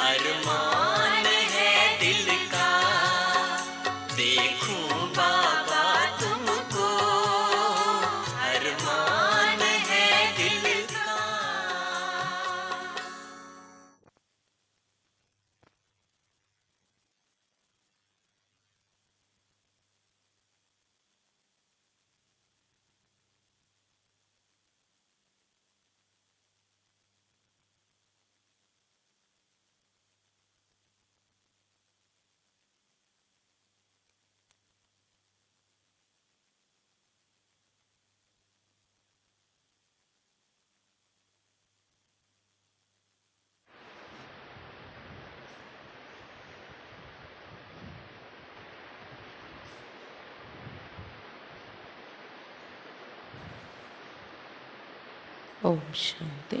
अरमान है दिल का, देखूं बाबा तुमको, अरमान है दिल का। ఓం శాంతి.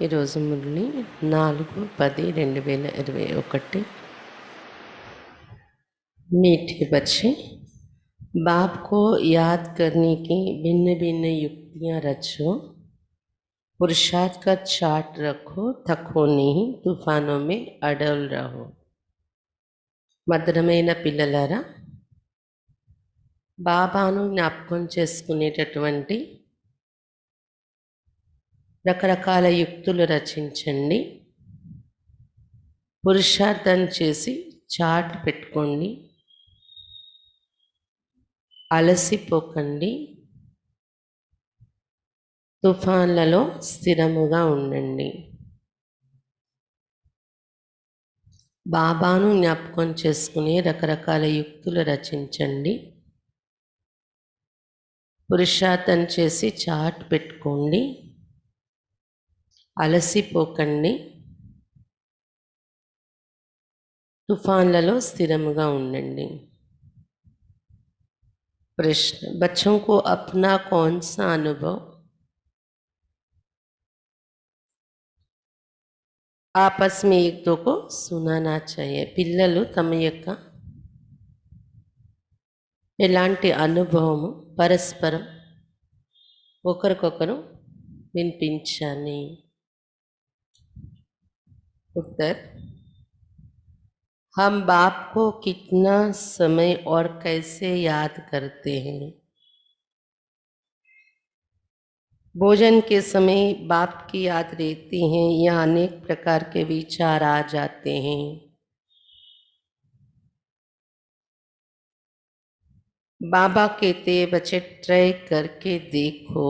ఈరోజు మురళి 4/10/2021. मीठे बच्चे, बाप को याद करने की भिन्न भिन्न युक्तियाँ रचो, पुरुषार्थ का चार्ट रखो, थको नहीं, तूफानों में अडल रहो. మధురమైన పిల్లలారా, బాబాను జ్ఞాపకం చేసుకునేటటువంటి రకరకాల యుక్తులు రచించండి. పురుషార్థం చేసి చార్ట్ పెట్టుకోండి. అలసిపోకండి. తుఫాన్లలో స్థిరముగా ఉండండి. బాబాను జ్ఞాపకం చేసుకునే రకరకాల యుక్తులు రచించండి. పురుషార్థం చేసి చార్ట్ పెట్టుకోండి. అలసిపోకండి. తుఫాన్లలో స్థిరముగా ఉండండి. प्रश्न, बच्चों को अपना कौन सा अनुभव आपस में एक दो को सुनाना चाहिए. పిల్లలు తమ యొక్క ఎలాంటి అనుభవము పరస్పరం ఒకరికొకరు వినిపించాలి. उत्तर, हम बाप को कितना समय और कैसे याद करते हैं. भोजन के समय बाप की याद रहती है या अनेक प्रकार के विचार आ जाते हैं. बाबा कहते बच्चे ट्राई करके देखो,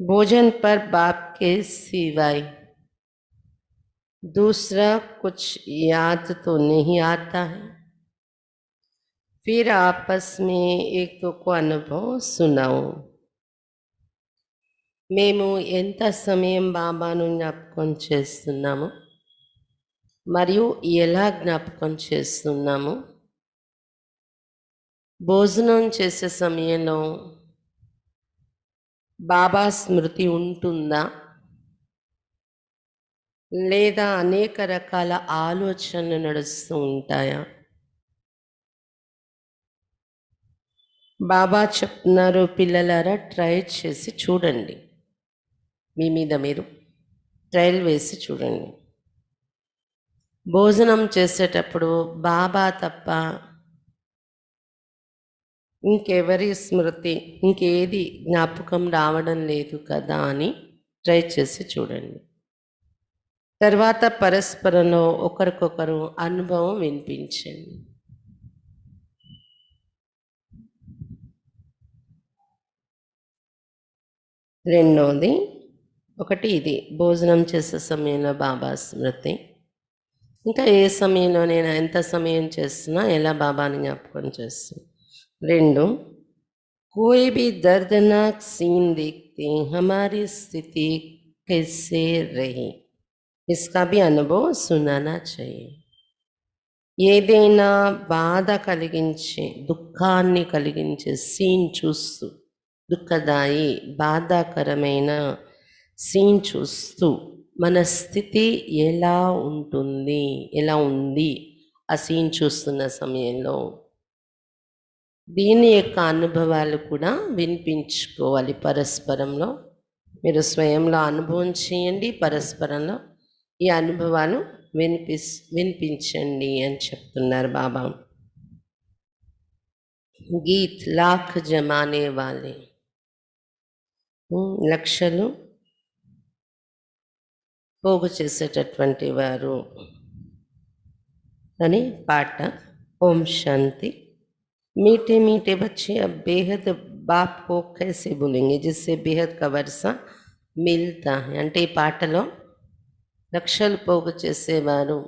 भोजन पर बाप के सिवाय दूसरा कुछ याद तो नहीं आता है. फिर आपस में एक दो को अनुभव सुनाओ. మేము ఎంత సమయం బాబాను జ్ఞాపకం చేస్తున్నాము మరియు ఎలా జ్ఞాపకం చేస్తున్నాము. భోజనం చేసే సమయంలో బాబా స్మృతి ఉంటుందా లేదా అనేక రకాల ఆలోచనలు నడుస్తూ ఉంటాయా. బాబా చెప్తున్నారు, పిల్లలారా ట్రై చేసి చూడండి. మీ మీద మీరు ట్రయల్ వేసి చూడండి. భోజనం చేసేటప్పుడు బాబా తప్ప ఇంకెవరి స్మృతి ఇంకేది జ్ఞాపకం రావడం లేదు కదా అని ట్రై చేసి చూడండి. తర్వాత పరస్పరంలో ఒకరికొకరు అనుభవం వినిపించండి. రెండోది, ఒకటి ఇది భోజనం చేసే సమయంలో బాబా స్మృతి. ఇంకా ఏ సమయంలో నేను ఎంత సమయం చేస్తున్నా ఎలా బాబాని జ్ఞాపకం చేస్తున్నా. రెండు, कोई भी दर्दनाक सीन देखते हमारी स्थिति कैसे रही, इसका भी अनुभव सुनाना चाहिए. ఏదైనా బాధ కలిగించే దుఃఖాన్ని కలిగించే సీన్ చూస్తూ, దుఃఖదాయి బాధాకరమైన సీన్ చూస్తూ మన స్థితి ఎలా ఉంటుంది, ఎలా ఉంది ఆ సీన్ చూస్తున్న సమయంలో దీని యొక్క అనుభవాలు కూడా వినిపించుకోవాలి పరస్పరంలో. మీరు స్వయంలో అనుభవం చేయండి, పరస్పరంలో ఈ అనుభవాలు వినిపించండి అని చెప్తున్నారు బాబా. గీత్ లాఖ్ జమానే వాలే, లక్షలు పోగు చేసేటటువంటి వారు అని పాట. ఓం శాంతి. मीठे मीठे बच्चे अब बेहद बाप को कैसे बोलेंगे जिससे बेहद का वर्षा मिलता है. అంటే ఈ పాటలో లక్షలు పోగు చేసేవారు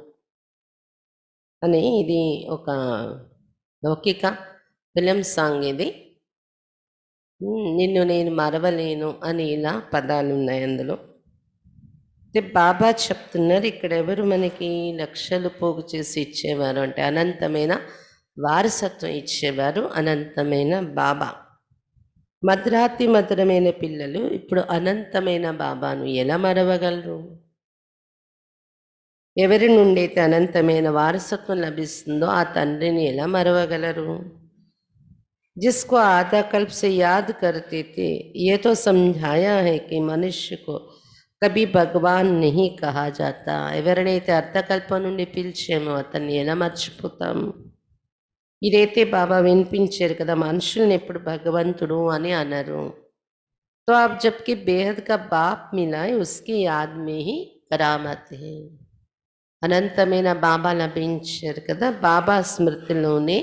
అని ఇది ఒక లౌకిక ఫిలిం సాంగ్. ఇది నిన్ను నేను మరవలేను అని ఇలా పదాలు ఉన్నాయి అందులో. బాబా చెప్తున్నారు ఇక్కడ ఎవరు మనకి లక్షలు పోగు చేసి ఇచ్చేవారు అంటే అనంతమైన వారసత్వం ఇచ్చేవారు అనంతమైన బాబా. మధురాతి మధురమైన పిల్లలు ఇప్పుడు అనంతమైన బాబాను ఎలా మరవగలరు? ఎవరి నుండి అయితే అనంతమైన వారసత్వం లభిస్తుందో ఆ తండ్రిని ఎలా మరవగలరు? जिसको आधा कल्प से याद करते थे, ये तो समझाया है कि मनुष्य को कभी भगवान नहीं कहा जाता. ఎవరినైతే అర్ధకల్పం నుండి పిలిచేమో అతన్ని ఎలా మర్చిపోతాం? ఇదైతే బాబా వినిపించారు కదా, మనుషుల్ని ఎప్పుడు భగవంతుడు అని అన్నారు. तो आप जबकि बेहद का बाप मिला है उसकी याद में ही करामत है. అనంతమైన బాబా లభించారు కదా, బాబా స్మృతిలోనే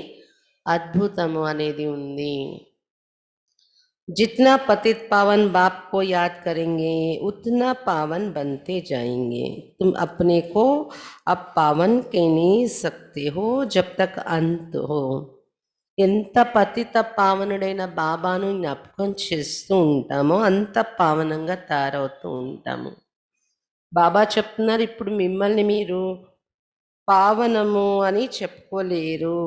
అద్భుతము అనేది ఉంది. जितना पतित पावन बाप को याद करेंगे उतना पावन बनते जाएंगे. तुम अपने को अब पावन कह नहीं सकते हो जब तक अंत हो. ఎంత పతిత పావనుడైన బాబాను జ్ఞాపకం చేస్తూ ఉంటామో అంత పావనంగా తయారవుతూ ఉంటాము. బాబా చెప్తున్నారు ఇప్పుడు మిమ్మల్ని మీరు పావనము అని చెప్పుకోలేరు.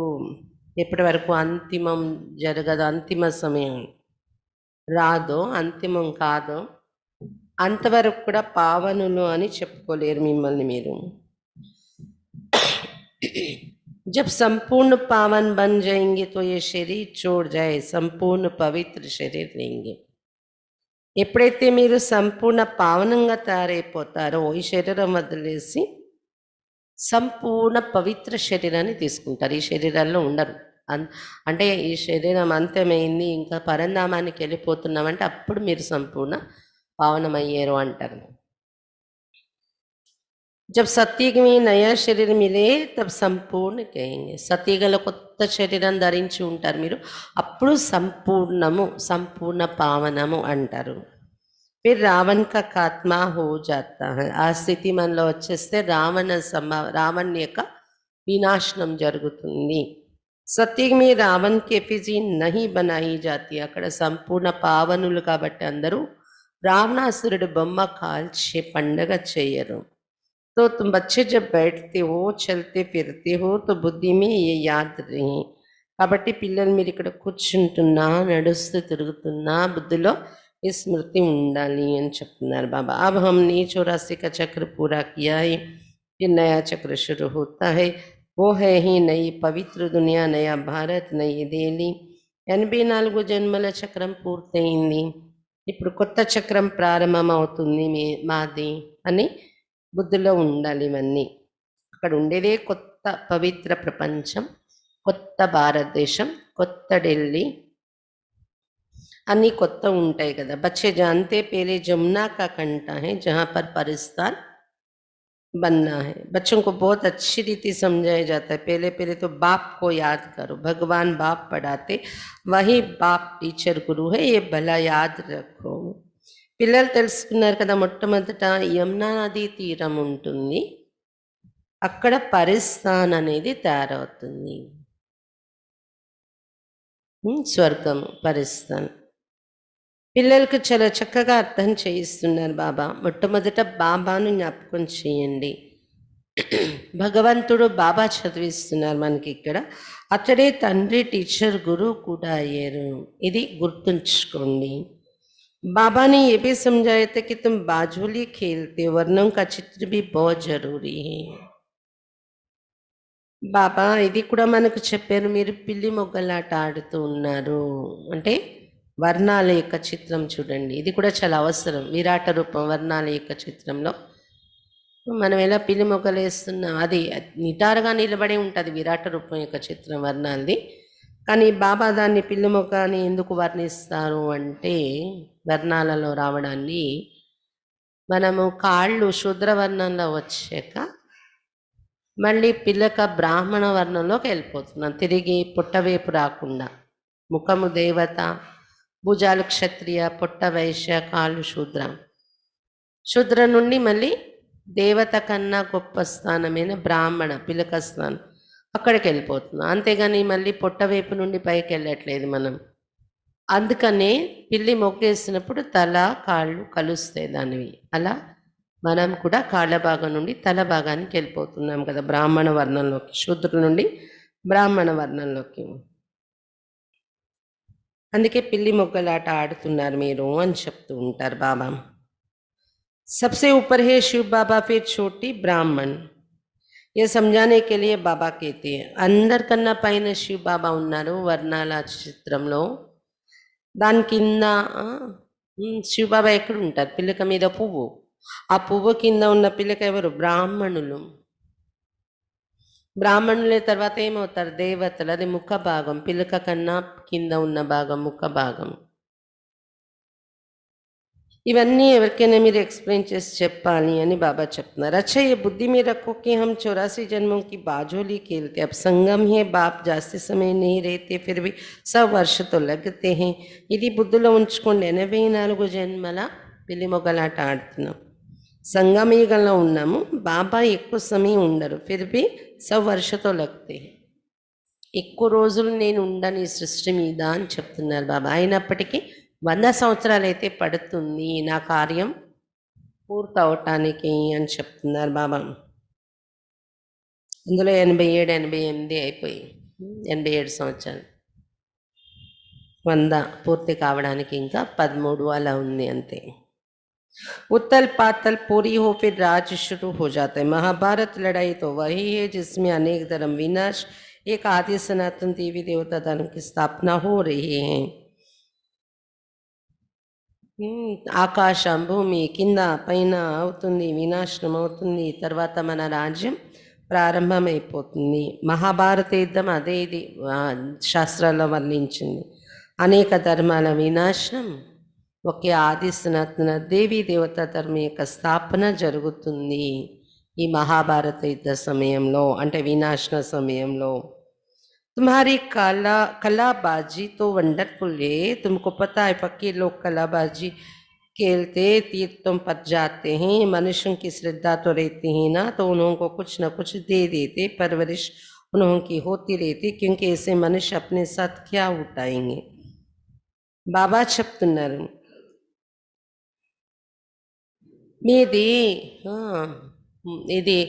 ఎప్పటి వరకు అంతిమం జరగదు, అంతిమ సమయం రాదో, అంతిమం కాదో అంతవరకు కూడా పావనులు అని చెప్పుకోలేరు మిమ్మల్ని మీరు. जब संपूर्ण पावन बन जाएंगे तो ये शरीर छोड़ जाए संपूर्ण पवित्र शरीर लेंगे. ఎప్పుడైతే మీరు సంపూర్ణ పావనంగా తయారైపోతారో ఈ శరీరం వదిలేసి సంపూర్ణ పవిత్ర శరీరాన్ని తీసుకుంటారు. ఈ శరీరాల్లో ఉండరు. అంటే ఈ శరీరం అంతమైంది ఇంకా పరంధామానికి వెళ్ళిపోతున్నామంటే అప్పుడు మీరు సంపూర్ణ పావనమయ్యారు అంటారు. जब सत्युग में नया शरीर मिले तब संपूर्ण कहेंगे. సత్యుగలో కొత్త శరీరం ధరించి ఉంటారు మీరు, అప్పుడు సంపూర్ణము సంపూర్ణ పావనము అంటారు. फिर रावण का खात्मा हो जाता है. ఆ స్థితి మనలో వచ్చేస్తే రావణ యొక్క వినాశనం జరుగుతుంది. సత్యుగ్ में रावण की एफिजी नहीं बनाई जाती. అక్కడ సంపూర్ణ పావనులు కాబట్టి అందరూ రావణాసురుడు బొమ్మ కాల్చే పండగ చేయరు. तो तुम बच्चे जब बैठते हो चलते फिरते हो तो बुद्धि में ये याद रहे. కాబట్టి పిల్లలు మీరు ఇక్కడ కూర్చుంటున్నా నడుస్తూ తిరుగుతున్నా బుద్ధిలో ఈ స్మృతి ఉండాలి అని చెప్తున్నారు బాబా. अब हमने 84 का चक्र पूरा किया है, फिर नया चक्र शुरू होता है. वो है ही नई पवित्र दुनिया, नया भारत, नई दिल्ली. 84 జన్మల చక్రం పూర్తయింది, ఇప్పుడు కొత్త చక్రం ప్రారంభం అవుతుంది మాది అని బుద్ధిలో ఉండాలి. ఇవన్నీ అక్కడ ఉండేదే కొత్త పవిత్ర ప్రపంచం, కొత్త భారతదేశం, కొత్త ఢిల్లీ అన్నీ కొత్త ఉంటాయి కదా. बच्चे जानते पहले जमुना का कंटा है जहाँ पर परिस्तान बनना है. बच्चों को बहुत अच्छी रीति समझाया जाता है. पहले तो बाप को याद करो. भगवान बाप पढ़ाते, वही बाप टीचर गुरु है, ये भला याद रखो. పిల్లలు తెలుసుకున్నారు కదా, మొట్టమొదట యమునా నది తీరం ఉంటుంది, అక్కడ పరిస్థాన్ అనేది తయారవుతుంది. స్వర్గము పరిస్థాన్. పిల్లలకు చాలా చక్కగా అర్థం చేయిస్తున్నారు బాబా. మొట్టమొదట బాబాను జ్ఞాపకం చేయండి. భగవంతుడు బాబా చదివిస్తున్నారు మనకి ఇక్కడ. అతడే తండ్రి, టీచర్, గురువు కూడా అయ్యారు. ఇది గుర్తుంచుకోండి. बाबा ने ये भी समझाया था कि तुम बाजुली खेलते हो, वर्णों का चित्र भी बहुत जरूरी है. బాబా ఇది కూడా మనకు చెప్పారు, మీరు పిల్లి మొగ్గలాట ఆడుతూ ఉన్నారు అంటే వర్ణాల యొక్క చిత్రం చూడండి. ఇది కూడా చాలా అవసరం. విరాట రూపం వర్ణాల యొక్క చిత్రంలో మనం ఎలా పిల్లి మొగ్గలు వేస్తున్నాం, అది నిటారుగా నిలబడి ఉంటుంది విరాట రూపం యొక్క చిత్రం వర్ణాలది. కానీ బాబా దాన్ని పిల్లి మొగ్గ అని ఎందుకు వర్ణిస్తారు అంటే, వర్ణాలలో రావడాన్ని మనము కాళ్ళు శూద్ర వర్ణంలో వచ్చాక మళ్ళీ పిల్లక బ్రాహ్మణ వర్ణంలోకి వెళ్ళిపోతున్నాం, తిరిగి పుట్టవేపు రాకుండా. ముఖము దేవత, భుజాలు క్షత్రియ, పొట్ట వైశ్య, కాళ్ళు శూద్ర. శూద్ర నుండి మళ్ళీ దేవత కన్నా గొప్ప స్థానమైన బ్రాహ్మణ పిలక స్థానం, అక్కడికి వెళ్ళిపోతున్నాం. అంతేగాని మళ్ళీ పొట్టవైపు నుండి పైకి వెళ్ళట్లేదు మనం. అందుకనే పిల్లి మొగ్గేసినప్పుడు తల కాళ్ళు కలుస్తాయి దానివి. అలా మనం కూడా కాళ్ళ భాగం నుండి తల భాగానికి వెళ్ళిపోతున్నాం కదా, బ్రాహ్మణ వర్ణంలోకి, శూద్రుల నుండి బ్రాహ్మణ వర్ణంలోకి. అందుకే పిల్లి మొగ్గలాట ఆడుతున్నారు మీరు అని చెప్తూ ఉంటారు బాబా. सबसे ऊपर है शिव बाबा, फिर छोटी ब्राह्मण. ये समझाने के लिए बाबा कहते हैं. అందరికన్నా పైన శివ్ బాబా ఉన్నారు వర్ణాల చిత్రంలో. దాని కింద శివ్ బాబా ఎక్కడ ఉంటారు? పిల్లక మీద పువ్వు. ఆ పువ్వు కింద ఉన్న పిల్లక ఎవరు? బ్రాహ్మణులు. బ్రాహ్మణులే తర్వాత ఏమవుతారు? దేవతలు. అది ముఖ భాగం, పిల్లక కన్నా కింద ఉన్న భాగం ముఖ భాగం. ఇవన్నీ ఎవరికైనా మీరు ఎక్స్ప్లెయిన్ చేసి చెప్పాలి అని బాబా చెప్తున్నారు. अच्छा ये बुद्धि में रखो कि हम 84 जन्मों की बाजोली खेलते, अब संगम है, बाप जास्ती समय नहीं रहते, फिर भी 100 वर्ष तो लगते हैं. ఇది బుద్ధిలో ఉంచుకోండి. 84 జన్మల పిల్లి మొగ్గలాట ఆడుతున్నాం, సంగమయుగంలో ఉన్నాము. బాబా ఎక్కువ సమయం ఉండరు, ఫిర్ भी 100 वर्ष तो लगते हैं. ఎక్కువ రోజులు నేను ఉండను ఈ సృష్టి మీద అని చెప్తున్నారు బాబా. అయినప్పటికీ 100 సంవత్సరాలు అయితే పడుతుంది నా కార్యం పూర్తవటానికి అని చెప్తున్నారు బాబా. ఇందులో 87, 88 అయిపోయి 87 సంవత్సరాలు, 100 పూర్తి కావడానికి ఇంకా 13 అలా ఉంది అంతే. उत्तल पातल पूरी हो फिर राज शुरू हो जाता है. महाभारत लड़ाई तो वही है जिसमें अनेक धर्म विनाश, एक आदि सनातन देवी देवता धर्म की स्थापना हो रही है. ఆకాశం భూమి కింద పైన అవుతుంది, వినాశనం అవుతుంది, తర్వాత మన రాజ్యం ప్రారంభమైపోతుంది. మహాభారత యుద్ధం అదే, ఇది శాస్త్రాల్లో వర్ణించింది. అనేక ధర్మాల వినాశనం, ఒకే ఆది సనాతన దేవీ దేవతా ధర్మం యొక్క స్థాపన జరుగుతుంది ఈ మహాభారత యుద్ధ సమయంలో, అంటే వినాశన సమయంలో. तुम्हारी कलाबाजी तो वंडरफुल है. तुमको पता है फकीर लोग कलाबाजी खेलते तीर्थों पर जाते हैं. मनुष्यों की श्रद्धा तो रहती है ना, तो उन्होंने कुछ न कुछ दे देते, परवरिश उन्होंने होती रहती, क्योंकि ऐसे मनुष्य अपने साथ क्या उठाएंगे. बाबा చెప్తున్నారు, మీది ఇది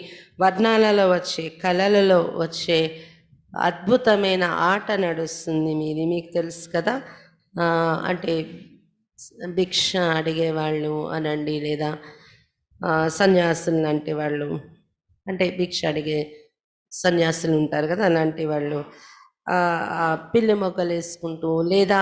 వర్ణాలలో వచ్చే, కళలలో వచ్చే అద్భుతమైన ఆట నడుస్తుంది మీది. మీకు తెలుసు కదా, అంటే భిక్ష అడిగేవాళ్ళు అనండి, లేదా సన్యాసులు లాంటి వాళ్ళు, అంటే భిక్ష అడిగే సన్యాసులు ఉంటారు కదా, అలాంటి వాళ్ళు పిల్లి మొగ్గలు వేసుకుంటూ లేదా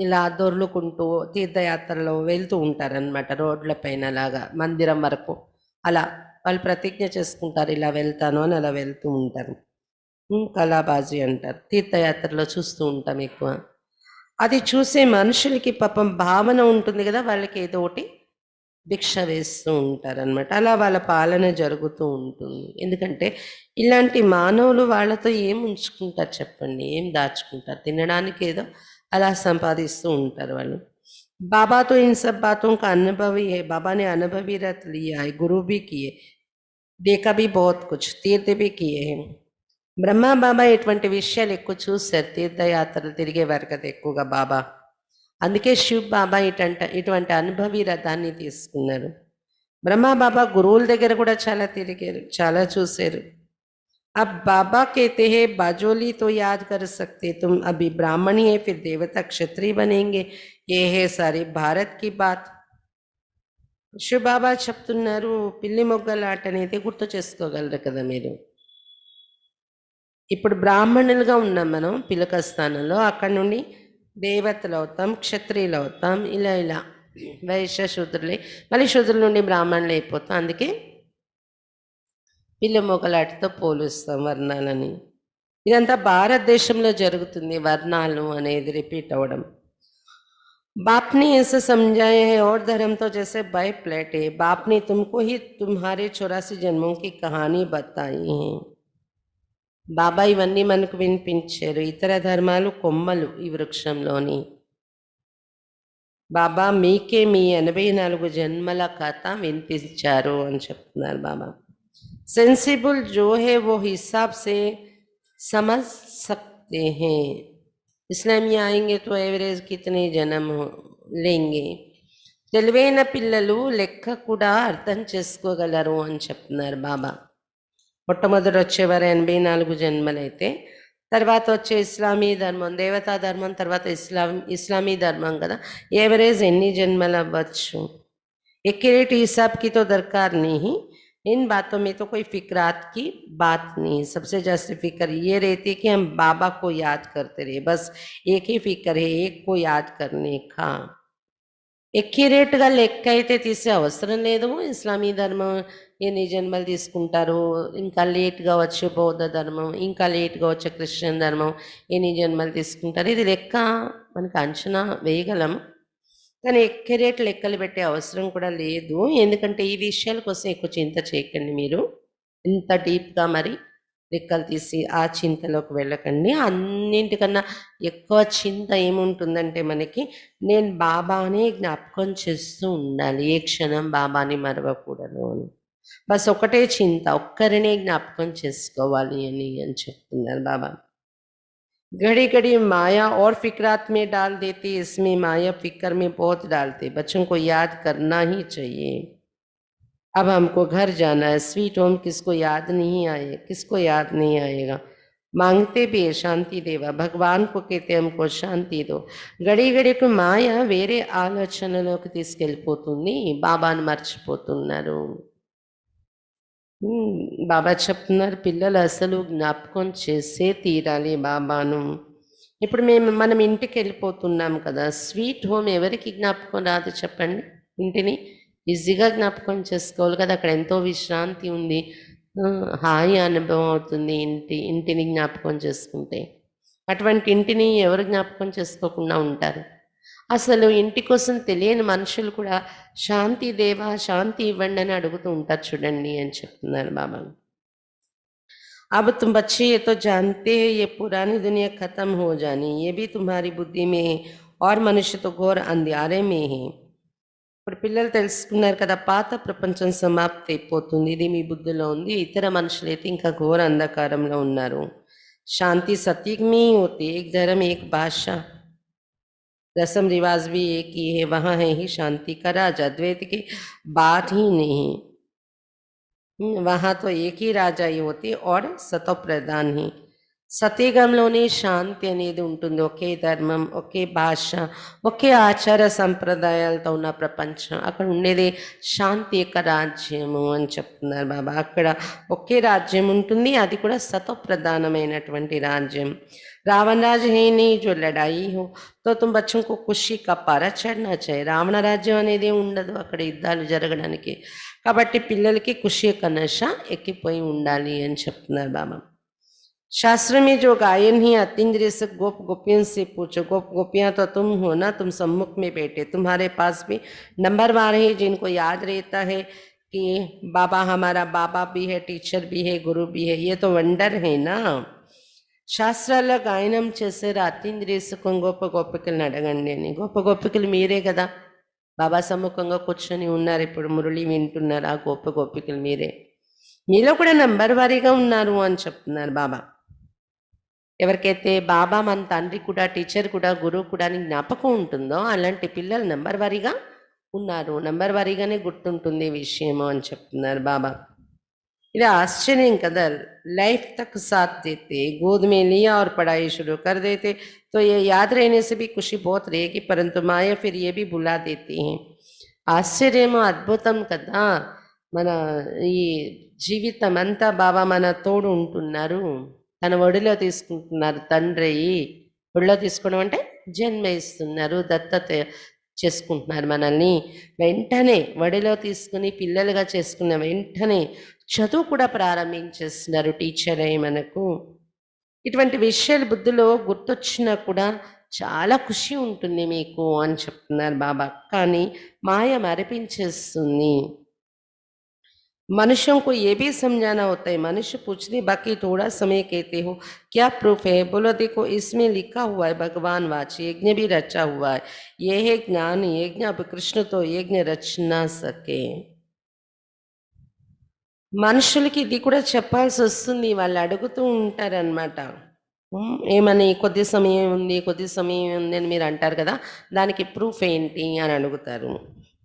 ఇలా దొర్లుకుంటూ తీర్థయాత్రలో వెళ్తూ ఉంటారనమాట. రోడ్ల పైన లాగా మందిరం వరకు అలా వాళ్ళు ప్రతిజ్ఞ చేసుకుంటారు, ఇలా వెళ్తాను అని అలా వెళ్తూ ఉంటారు. కళాబాజీ అంటారు. తీర్థయాత్రలో చూస్తూ ఉంటాం ఎక్కువ. అది చూసే మనుషులకి పాపం భావన ఉంటుంది కదా, వాళ్ళకి ఏదో ఒకటి భిక్ష వేస్తూ ఉంటారనమాట. అలా వాళ్ళ పాలన జరుగుతూ ఉంటుంది. ఎందుకంటే ఇలాంటి మానవులు వాళ్ళతో ఏం ఉంచుకుంటారు చెప్పండి, ఏం దాచుకుంటారు? తినడానికి ఏదో అలా సంపాదిస్తూ ఉంటారు వాళ్ళు. बाबा तो इन सब बातों का अनुभवी है. बाबा ने अनुभवी रथ लिया है, गुरु भी किए, देखा भी बहुत कुछ, तीर्थ भी किए हैं. బ్రహ్మ బాబా ఎటువంటి విషయాలు ఎక్కువ చూశారు, తీర్థయాత్రలు తిరిగేవారు కదా ఎక్కువగా బాబా. అందుకే శివ్ బాబా ఇటువంటి అనుభవి రథాన్ని తీసుకున్నారు. బ్రహ్మ బాబా గురువుల దగ్గర కూడా చాలా తిరిగారు, చాలా చూశారు. अब बाबा कहते हैं बाजोली तो याद कर सकते तुम, अभी ब्राह्मणी है, फिर देवता क्षत्रिय बनेंगे, ये है सारी भारत की बात. శివ్ బాబా చెప్తున్నారు, పిల్లి మొగ్గలాట అనేది గుర్తు చేసుకోగలరు కదా మీరు. ఇప్పుడు బ్రాహ్మణులుగా ఉన్నాం మనం పిలక స్థానంలో, అక్కడి నుండి దేవతలు అవుతాం, క్షత్రియులు అవుతాం, ఇలా ఇలా వైశ్య శూద్రులే, మళ్ళీ శూద్రుల నుండి బ్రాహ్మణులు అయిపోతాం. అందుకే పిల్ల మొగలాటితో పోలుస్తాం వర్ణాలని. ఇదంతా భారతదేశంలో జరుగుతుంది, వర్ణాలు అనేది రిపీట్ అవ్వడం. बाप ने ऐसे समझाया है और धर्म तो जैसे बाई प्लेट है. बाप ने तुमको ही तुम्हारे 84 जन्मों की कहानी बताई है. బాబా ఇవన్నీ మనకు వినిపించారు. ఇతర ధర్మాలు కొమ్మలు ఈ వృక్షంలోని. బాబా మీకే మీ 84 జన్మల కథ వినిపించారు అని చెప్తున్నారు బాబా. सेंसिबल जो है वो हिसाब से समझ सकते हैं. इसलिए हम यहाँ आएंगे तो एवरेज कितने जन्म लेंगे. తెలివైన పిల్లలు లెక్క కూడా అర్థం చేసుకోగలరు అని చెప్తున్నారు బాబా. మొట్టమొదటి వచ్చేవారు 84 జన్మలైతే, తర్వాత వచ్చే ఇస్లామీ ధర్మం, దేవతా ధర్మం, తర్వాత ఇస్లామీ ధర్మం కదా. ఏవరేజ్ ఎన్ని జన్మలు అవ్వచ్చు. एक्यूरेट हिसाब की तो दरकार नहीं. इन बातों में तो कोई फिक्रात की बात नहीं. सबसे ज्यादा फिक्र ये रहती कि हम बाबा को याद करते रहे. बस एक ही फिक्र है, एक को याद करने का. ఎక్యురేట్గా లెక్క అయితే తీసే అవసరం లేదు. ఇస్లామీ ధర్మం ఎన్ని జన్మలు తీసుకుంటారు, ఇంకా లేట్గా వచ్చే బౌద్ధ ధర్మం, ఇంకా లేట్గా వచ్చే క్రిస్టియన్ ధర్మం ఎన్ని జన్మలు తీసుకుంటారు, ఇది లెక్క మనకు అంచనా వేయగలం. కానీ ఎక్యురేట్ లెక్కలు పెట్టే అవసరం కూడా లేదు. ఎందుకంటే ఈ విషయాల కోసం ఎక్కువ చింత చేయకండి. మీరు ఇంత డీప్గా మరి లెక్కలు తీసి ఆ చింతలోకి వెళ్ళకండి. అన్నింటికన్నా ఎక్కువ చింత ఏముంటుందంటే మనకి, నేను బాబానే జ్ఞాపకం చేస్తూ ఉండాలి, ఏ క్షణం బాబాని మరవకూడదు అని. బస్ ఒకటే చింత, ఒక్కరినే జ్ఞాపకం చేసుకోవాలి అని చెప్తున్నారు బాబా. घड़ी घड़ी माया और फिक्रात में डाल देती. इसमें माया फिक्र में बहुत डालते. बच्चों को याद करना ही चाहिए. अब हमको घर जाना है. स्वीट होम किसको याद नहीं आए, किसको याद नहीं आएगा. मांगते भी है शांति देवा. भगवान को कहते हमको शांతి దో. గడి గడికి మాయ వేరే ఆలోచనలోకి తీసుకెళ్ళిపోతుంది, బాబాను మర్చిపోతున్నారు. బాబా చెప్తున్నారు పిల్లలు అసలు జ్ఞాపకం చేసే తీరాలి బాబాను. ఇప్పుడు మనం ఇంటికి వెళ్ళిపోతున్నాం కదా. స్వీట్ హోమ్ ఎవరికి జ్ఞాపకం రాదు చెప్పండి. ఇంటిని ఈజీగా జ్ఞాపకం చేసుకోవాలి కదా. అక్కడ ఎంతో విశ్రాంతి ఉంది, హాయి అనుభవం అవుతుంది ఇంటిని జ్ఞాపకం చేసుకుంటే. అటువంటి ఇంటిని ఎవరు జ్ఞాపకం చేసుకోకుండా ఉంటారు. అసలు ఇంటి కోసం తెలియని మనుషులు కూడా శాంతి దేవా శాంతి ఇవ్వండి అని అడుగుతూ ఉంటారు చూడండి అని చెప్తున్నారు బాబా. अब तुम बच्चे ये तो जानते हैं ये पुरानी दुनिया खत्म हो जानी, ये भी तुम्हारी बुद्धि में है और मनुष्य तो घोर अंधियारे में है. ఇప్పుడు పిల్లలు తెలుసుకున్నారు కదా, పాత ప్రపంచం సమాప్తి అయిపోతుంది, ఇది మీ బుద్ధిలో ఉంది. ఇతర మనుషులైతే ఇంకా ఘోర అంధకారంలో ఉన్నారు. శాంతి సత్యమే होती, एक धर्म एक भाषा, रस्म रिवाज भी एक ही है. वहाँ है ही शांति का राजा, द्वैत की बात ही नहीं. वहाँ तो एक ही राजा ही होती और सतो प्रधान ही. సత్యగంలోనే శాంతి అనేది ఉంటుంది. ఒకే ధర్మం, ఒకే భాష, ఒకే ఆచార సంప్రదాయాలతో ఉన్న ప్రపంచం. అక్కడ ఉండేది శాంతి యొక్క రాజ్యము అని చెప్తున్నారు బాబా. అక్కడ ఒకే రాజ్యం ఉంటుంది, అది కూడా సతో ప్రధానమైనటువంటి రాజ్యం. రావణ రాజ్ హే నీ జో లడాయి హో తో తుమ్ బచ్చం కో ఖుషీ కా పారా చढ़ना चाहिए. రావణ రాజ్యం అనేది ఉండదు అక్కడ యుద్ధాలు జరగడానికి. కాబట్టి పిల్లలకి ఖుషి యొక్క నశ ఎక్కిపోయి ఉండాలి అని చెప్తున్నారు బాబా. शास्त्र में जो गायन ही अतिंद्रिय से गोप गोपियों से पूछो. गोप गोपियाँ तो तुम हो ना, तुम सम्मुख में बैठे, तुम्हारे पास भी नंबरवार है जिनको याद रहता है कि बाबा हमारा बाबा भी है, टीचर भी है, गुरु भी है. ये तो वंडर है ना. శాస్త్రాల గాయనం చేశారు అతీంద్రియ సుఖం గొప్ప గోపికలను అడగండి అని. గొప్ప గోపికలు మీరే కదా, బాబా సమ్ముఖంగా కూర్చొని ఉన్నారు, ఇప్పుడు మురళి వింటున్నారు. ఆ గొప్ప గోపికలు మీరే, మీలో కూడా నంబర్ వారీగా ఉన్నారు అని చెప్తున్నారు బాబా. ఎవరికైతే బాబా మన తండ్రి కూడా, టీచర్ కూడా, గురువు కూడా అని జ్ఞాపకం ఉంటుందో అలాంటి పిల్లలు నంబర్ వారీగా ఉన్నారు. నంబర్ వారీగానే గుర్తుంటుంది విషయము అని చెప్తున్నారు బాబా. ఇది ఆశ్చర్యం కదా. लाइफ तक साथ देते, गोद में लिया और पढ़ाई शुरू कर देते तो ये याद रहने से भी खुशी बहुत रहेगी, परंतु माया फिर ये भी भुला देती हैं. ఆశ్చర్యము అద్భుతం కదా. మన ఈ జీవితం అంతా బాబా మన తోడు ఉంటున్నారు, తన ఒడిలో తీసుకుంటున్నారు. తండ్రి ఒడిలో తీసుకోవడం అంటే జన్మ ఇస్తున్నారు, దత్తత చేసుకుంటున్నారు మనల్ని. వెంటనే వడిలో తీసుకుని పిల్లలుగా చేసుకున్న వెంటనే చదువు కూడా ప్రారంభించేస్తున్నారు టీచర్ అయి మనకు. ఇటువంటి విషయాలు బుద్ధిలో గుర్తొచ్చినా కూడా చాలా ఖుషి ఉంటుంది మీకు అని చెప్తున్నారు బాబా. కానీ మాయ మరిపించేస్తుంది. मनुष्यों को ये भी समझाना होता है। मनुष्य पूछते बाकी थोड़ा समय कहते हो, क्या प्रूफ है? बोलो देखो इसमें लिखा हुआ है भगवान वाच, यज्ञ भी रचा हुआ है, ये है ज्ञान यज्ञ। अब कृष्ण तो यज्ञ रच ना सके। మనుషులకి ఇది కూడా చెప్పాల్సి వస్తుంది, వాళ్ళు అడుగుతూ ఉంటారనమాట. ఏమని కొద్ది సమయం ఉంది కొద్ది సమయం ఉంది అని మీరు అంటారు కదా, దానికి ప్రూఫ్ ఏంటి అని అడుగుతారు.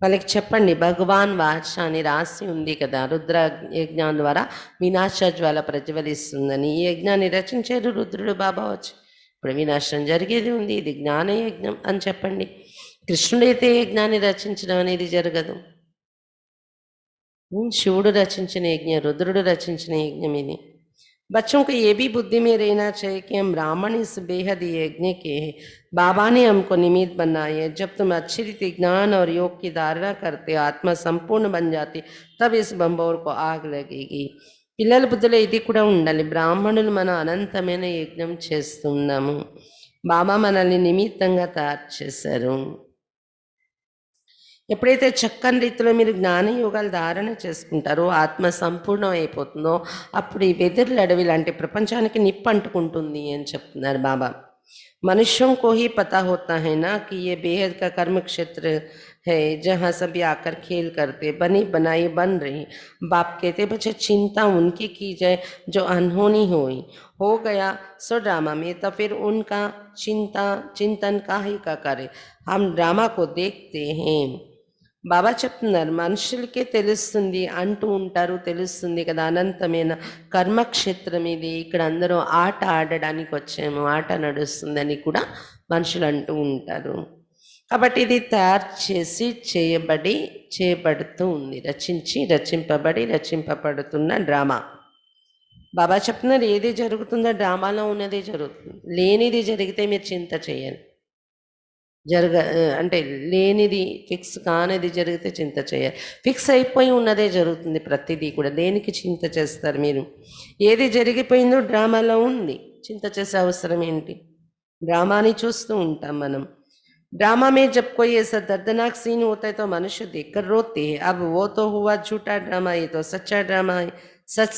వాళ్ళకి చెప్పండి, భగవాన్ వాచ అని రాసి ఉంది కదా, రుద్ర యజ్ఞం ద్వారా వినాశ జ్వాల ప్రజ్వలిస్తుందని. ఈ యజ్ఞాన్ని రచించారు రుద్రుడు బాబా వచ్చి. ఇప్పుడు వినాశనం జరిగేది ఉంది, ఇది జ్ఞాన యజ్ఞం అని చెప్పండి. కృష్ణుడైతే యజ్ఞాన్ని రచించడం అనేది జరగదు. शिवुడు రచించిన యజ్ఞం, రుద్రుడు రచించిన యజ్ఞం ఇది. बच्चों को ये भी बुद्धि में रहना चाहिए कि हम ब्राह्मण इस बेहद यज्ञ के हैं। बाबा ने हमको निमित्त बनाए है। जब तुम अच्छी रीति ज्ञान और योग की धारणा करते आत्मा संपूर्ण बन जाती, तब इस बंबोर को आग लगेगी. పిల్లల బుద్ధిలో ఇది కూడా ఉండాలి, బ్రాహ్మణులు మనం అనంతమైన యజ్ఞం చేస్తున్నాము, బాబా మనల్ని నిమిత్తంగా తయారు చేశారు. ఎప్పుడైతే చక్కని రీతిలో మీరు జ్ఞాన యోగాలు ధారణ చేసుకుంటారో ఆత్మ సంపూర్ణం అయిపోతుందో అప్పుడు ఈ వెదురుల అడవి లాంటి ప్రపంచానికి నిప్పు అంటుకుంటుంది అని చెప్తున్నారు బాబా. मनुष्यों को ही पता होता है ना कि ये बेहद का कर्म क्षेत्र है जहाँ सभी आकर खेल करते, बनी बनाई बन रही. बाप कहते बच्चे चिंता उनकी की जाए जो अनहोनी हुई हो गया सो ड्रामा में, तो फिर उनका चिंतन काहे का करे. हम ड्रामा को देखते हैं. బాబా చెప్తున్నారు, మనుషులకే తెలుస్తుంది అంటూ ఉంటారు, తెలుస్తుంది కదా అనంతమైన కర్మక్షేత్రం ఇది, ఇక్కడ అందరూ ఆట ఆడడానికి వచ్చాము, ఆట నడుస్తుందని కూడా మనుషులు అంటూ ఉంటారు. కాబట్టి ఇది తయారు చేసి చేయబడుతూ ఉంది, రచింపబడి రచింపబడుతున్న డ్రామా. బాబా చెప్తున్నారు, ఏది జరుగుతుందో డ్రామాలో ఉన్నదే జరుగుతుంది. లేనిది జరిగితే మీరు చింత చేయాలి. అంటే లేనిది ఫిక్స్ కానిది జరిగితే చింత చేయాలి. ఫిక్స్ అయిపోయి ఉన్నదే జరుగుతుంది ప్రతిదీ కూడా, దేనికి చింత చేస్తారు మీరు? ఏది జరిగిపోయిందో డ్రామాలో ఉంది, చింత చేసే అవసరం ఏంటి? డ్రామాని చూస్తూ ఉంటాం మనం. ड्रामा में जब कोई ऐसा दर्दनाक सीन होता है तो मनुष्य देखकर रोते हैं. अब वो तो हुआ झूठा ड्रामा, ये तो सच्चा ड्रामा है.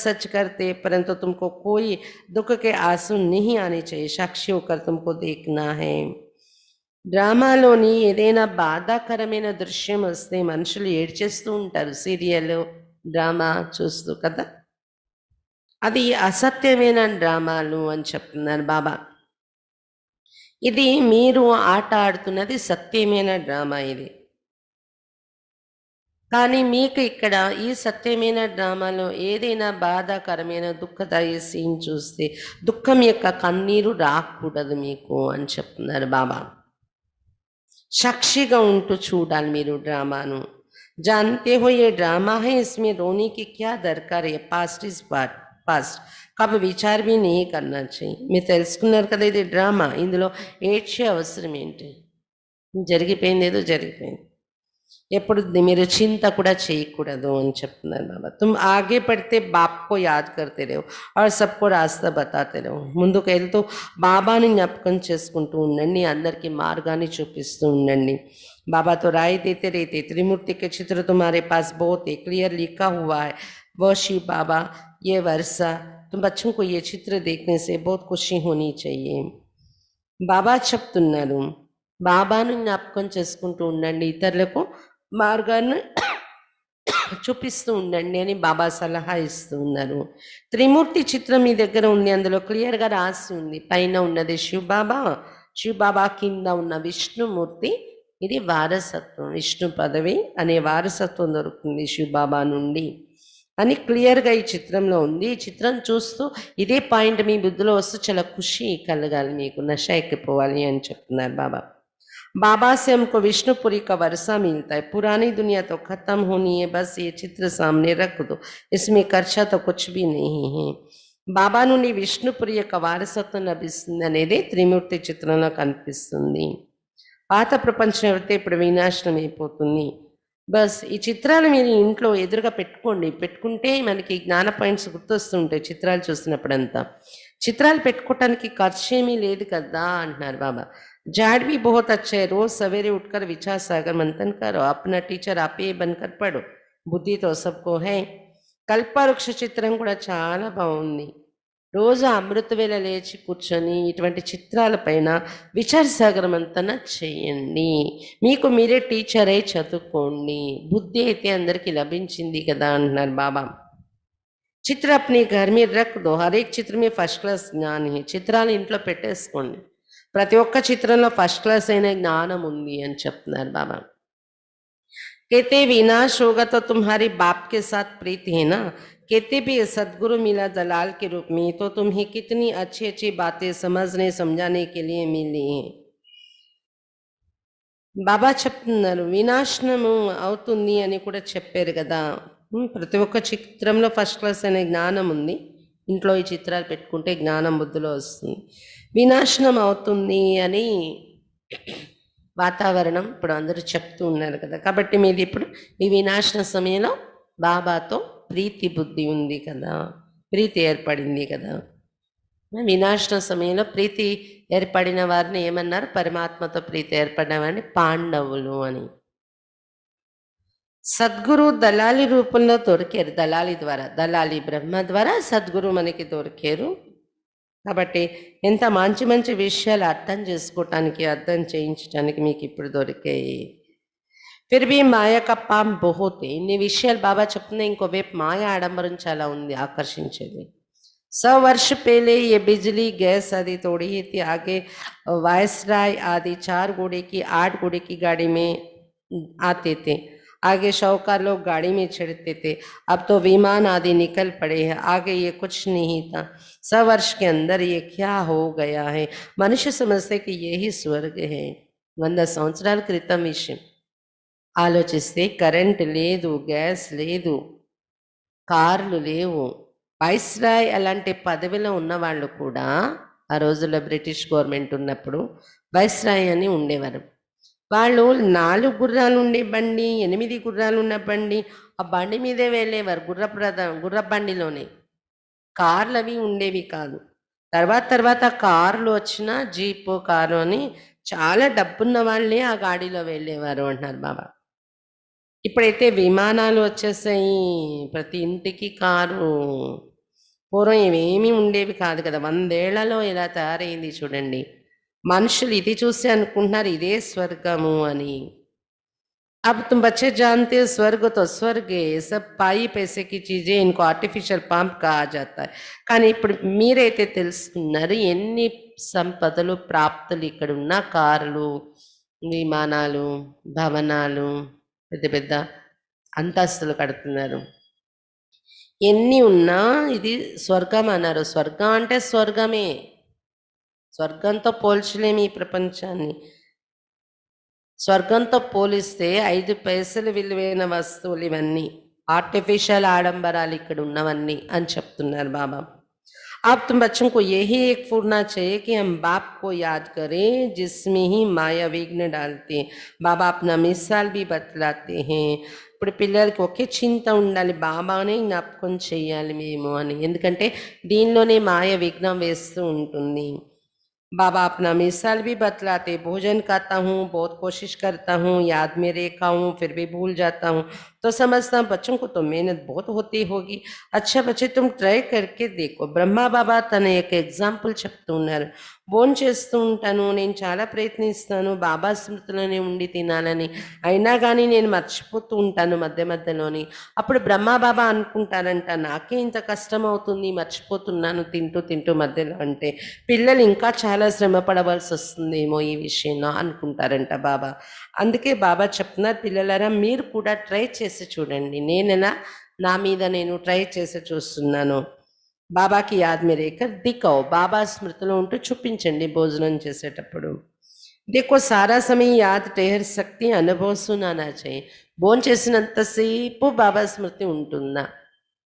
सच करते परंतु तुमको कोई दुख के आंसू नहीं आने चाहिए, साक्षी होकर तुमको देखना है. డ్రామాలోని ఏదైనా బాధాకరమైన దృశ్యం వస్తే మనుషులు ఏడ్చేస్తూ ఉంటారు, సీరియల్ డ్రామా చూస్తూ కదా, అది అసత్యమైన డ్రామాలు అని చెప్తున్నారు బాబా. ఇది మీరు ఆట ఆడుతున్నది సత్యమైన డ్రామా ఇది. కానీ మీకు ఇక్కడ ఈ సత్యమైన డ్రామాలో ఏదైనా బాధాకరమైన దుఃఖదాయ సీన్ చూస్తే దుఃఖం యొక్క కన్నీరు రాకూడదు మీకు అని చెప్తున్నారు బాబా. साक्षीगा उंटू చూడాలి మీరు డ్రామాను. जानते हो ये ड्रामा है, इसमें रोने की क्या दरकार है. पास्ट इज पास्ट, कब विचार भी नहीं करना चाहिए. మీరు తెలుసుకున్నారు కదా ఇది డ్రామా, ఇందులో ఏడ్చే అవసరం ఏంటి? జరిగిపోయింది ఏదో జరిగిపోయింది, ఎప్పుడు మీరు చింత కూడా చేయకూడదు అని చెప్తున్నారు బాబా. तुम आगे बढ़ते बाप को याद करते रहो और सबको रास्ता बताते रहो. ముందుకు వెళ్తూ బాబాని జ్ఞాపకం చేసుకుంటూ ఉండండి, అందరికీ మార్గాన్ని చూపిస్తూ ఉండండి. बाबा तो राय देते रहते, त्रिमूर्ति के चित्र तुम्हारे पास बहुत है, क्लियर लिखा हुआ है, वो शिव बाबा ये वर्षा. तुम बच्चों को ये चित्र देखने से बहुत खुशी होनी चाहिए. బాబా చెప్తున్నారు, బాబాను జ్ఞాపకం చేసుకుంటూ ఉండండి, ఇతరులకు మార్గాన్ని చూపిస్తూ ఉండండి అని బాబా సలహా ఇస్తూ ఉన్నారు. త్రిమూర్తి చిత్రం మీ దగ్గర ఉంది, అందులో క్లియర్గా రాసి ఉంది. పైన ఉన్నది శివబాబా కింద ఉన్న విష్ణుమూర్తి. ఇది వారసత్వం, విష్ణు పదవి అనే వారసత్వం దొరుకుతుంది శివబాబా నుండి అని క్లియర్గా ఈ చిత్రంలో ఉంది. ఈ చిత్రం చూస్తూ ఇదే పాయింట్ మీ బుద్ధిలో వస్తూ చాలా ఖుషి కలగాలి, మీకు నష ఎక్కిపోవాలి అని చెప్తున్నారు బాబా. बाबा से हमको विष्णुपुरी का वर्षा मिलता है. पुरानी दुनिया तो खत्म होनी है, बस ये चित्र सामने रख दो, इसमें खर्चा तो कुछ भी नहीं है. బాబా నుండి విష్ణుపురి యొక్క వారసత్వం లభిస్తుంది అనేది త్రిమూర్తి చిత్రంలో కనిపిస్తుంది. పాత ప్రపంచం అయితే ఇప్పుడు వినాశనం అయిపోతుంది. బస్ ఈ చిత్రాలు మీరు ఇంట్లో ఎదురుగా పెట్టుకోండి. పెట్టుకుంటే మనకి జ్ఞాన పాయింట్స్ గుర్తొస్తుంటాయి చిత్రాలు చూసినప్పుడంతా. చిత్రాలు పెట్టుకోవటానికి ఖర్చేమీ లేదు కదా అంటున్నారు బాబా. झाड़ भी बहुत अच्छा है, रोज सवेरे उठकर विचार सागर मंथन करो, अपना टीचर आप ही बनकर पढ़ो, బుద్ధి తో సబ్కో హై. కల్పవృక్ష చిత్రం కూడా చాలా బాగుంది. రోజు అమృత వేళ లేచి కూర్చొని ఇటువంటి చిత్రాల పైన విచార సాగర మంతన చేయండి. మీకు మీరే టీచర్ అయి చదువుకోండి. బుద్ధి అయితే అందరికీ లభించింది కదా అంటున్నారు బాబా. చిత్ర అప్ని ఘర్ మీద రఖ్ దో, హరేక్ చిత్ర మీ ఫస్ట్ క్లాస్ జ్ఞాన్ హై. చిత్రాలు ఇంట్లో పెట్టేసుకోండి. ప్రతి ఒక్క చిత్రంలో ఫస్ట్ క్లాస్ అయిన జ్ఞానం ఉంది అని చెప్తున్నారు బాబా. कहते विनाश होगा तो तुम्हारे बाप के साथ प्रीति है ना, कहते भी सदगुरु मिला दलाल के रूप में, तो तुम्हें कितनी अच्छी अच्छी बातें समझने समझाने के लिए मिली हैं. బాబా చెప్తున్నారు వినాశనము అవుతుంది అని కూడా చెప్పారు కదా. ప్రతి ఒక్క చిత్రంలో ఫస్ట్ క్లాస్ అనే జ్ఞానం ఉంది. ఇంట్లో ఈ చిత్రాలు పెట్టుకుంటే జ్ఞానం బుద్ధిలో వస్తుంది. వినాశనం అవుతుంది అని వాతావరణం ఇప్పుడు అందరూ చెప్తూ ఉన్నారు కదా. కాబట్టి మీది ఇప్పుడు ఈ వినాశన సమయంలో బాబాతో ప్రీతి బుద్ధి ఉంది కదా, ప్రీతి ఏర్పడింది కదా. వినాశన సమయంలో ప్రీతి ఏర్పడిన వారిని ఏమన్నారు? పరమాత్మతో ప్రీతి ఏర్పడిన వారిని పాండవులు అని. సద్గురు దళాలి రూపంలో దొరికారు. దళాలి ద్వారా, దళాలి బ్రహ్మ ద్వారా సద్గురు మనకి దొరికారు. కాబట్టి ఎంత మంచి మంచి విషయాలు అర్థం చేసుకోవటానికి, అర్థం చేయించడానికి మీకు ఇప్పుడు దొరికాయి. ఫిర్ భీ మాయా కా పాం బహుత్. ఇన్ని విషయాలు బాబా చెప్తున్నాయి. ఇంకోవైపు మాయ ఆడంబరం చాలా ఉంది ఆకర్షించేది. 100 वर्ष पहले ये बिजली गैस आदि तोड़ी ही थी. आगे वायसराय आदि 4 घोड़े की 8 घोड़े की गाड़ी में आते थे. आगे शाहूकार लोग गाड़ी में चढ़ते थे. अब तो विमान आदि निकल पड़े हैं. आगे ये कुछ नहीं था. 100 वर्ष के अंदर ये क्या हो गया है? मनुष्य समझते कि यही स्वर्ग है. 100 సంవత్సరాల క్రితం విషయం ఆలోచిస్తే కరెంట్ లేదు, గ్యాస్ లేదు, కార్లు లేవు. వైస్రాయ్ అలాంటి పదవిలో ఉన్నవాళ్ళు కూడా ఆ రోజుల్లో బ్రిటిష్ గవర్నమెంట్ ఉన్నప్పుడు వైస్రాయ్ అని ఉండేవారు. వాళ్ళు 4 గుర్రాలు ఉండే బండి, 8 గుర్రాలు ఉన్న బండి, ఆ బండి మీదే వెళ్ళేవారు. గుర్ర బండిలోనే. కార్లు అవి ఉండేవి కాదు. తర్వాత కార్లు వచ్చిన జీపు కారు అని చాలా డబ్బున్న వాళ్ళే ఆ గాడిలో వెళ్ళేవారు అంటున్నారు బాబా. ఇప్పుడైతే విమానాలు వచ్చేసాయి. ప్రతి ఇంటికి కారు. పూర్వం ఇవేమీ ఉండేవి కాదు కదా. 100 ఏళ్లలో ఇలా తయారైంది చూడండి. మనుషులు ఇది చూసి అనుకుంటున్నారు ఇదే స్వర్గము అని. अब तुम बच्चे जानते हो स्वर्ग तो स्वर्ग है, सब पाई पैसे की चीजें, इनको आर्टिफिशियल పంప్ कहा जाता है. కానీ ఇప్పుడు మీరైతే తెలుసుకున్నారు ఎన్ని సంపదలు ప్రాప్తులు ఇక్కడ ఉన్న. కార్లు, విమానాలు, భవనాలు, పెద్ద పెద్ద అంతస్తులు కడుతున్నారు. ఎన్ని ఉన్నా ఇది స్వర్గం అన్నారు. స్వర్గం అంటే స్వర్గమే. స్వర్గంతో పోల్చలేము ఈ ప్రపంచాన్ని. స్వర్గంతో పోలిస్తే 5 పైసలు విలువైన వస్తువులు ఇవన్నీ. ఆర్టిఫిషియల్ ఆడంబరాలు ఇక్కడ ఉన్నవన్నీ అని చెప్తున్నారు బాబా. अब तुम बच्चों को यही एक फूरना चाहिए कि हम बाप को याद करें जिसमें ही माया विघ्न डालते हैं. बाबा अपना मिसाल भी बतलाते हैं. ఇప్పుడు పిల్లలకి ఒకే చింత ఉండాలి, బాబానే జ్ఞాపకం చేయాలి మేము అని. ఎందుకంటే దీనిలోనే మాయ విఘ్నం వేస్తూ ఉంటుంది. बाबा अपना मिसाल भी बतलाते. भोजन खाता हूँ, बहुत कोशिश करता हूँ, याद में रेखा हूँ, फिर भी भूल जाता हूँ, तो समझता हूँ बच्चों को तो मेहनत बहुत होती होगी. अच्छा बच्चे तुम ट्राई करके देखो. బ్రహ్మా బాబా తన యొక్క ఎగ్జాంపుల్ చెప్తూ ఉన్నారు. భోజనం చేస్తూ ఉంటాను, నేను చాలా ప్రయత్నిస్తాను బాబా స్మృతిలోనే ఉండి తినాలని, అయినా కానీ నేను మర్చిపోతూ ఉంటాను మధ్య మధ్యలోని. అప్పుడు బ్రహ్మా బాబా అనుకుంటారంట నాకే ఇంత కష్టం అవుతుంది, మర్చిపోతున్నాను తింటూ తింటూ మధ్యలో అంటే పిల్లలు ఇంకా చాలా శ్రమ పడవలసి వస్తుందేమో ఈ విషయంలో అనుకుంటారంట బాబా. అందుకే బాబా చెప్తున్నారు పిల్లలారా మీరు కూడా ట్రై చేసి చూడండి. నేనెలా నా మీద నేను ట్రై చేసి చూస్తున్నాను. బాబాకి యాద్ మే రేకర్ దిఖాओ. బాబా స్మృతిలో ఉంటూ చూపించండి భోజనం చేసేటప్పుడు. देखो सारा समय याद ठहर सकती, అనుభవం సునానా चाहिए. భోజనం చేసినంతసేపు బాబా స్మృతి ఉంటుందా?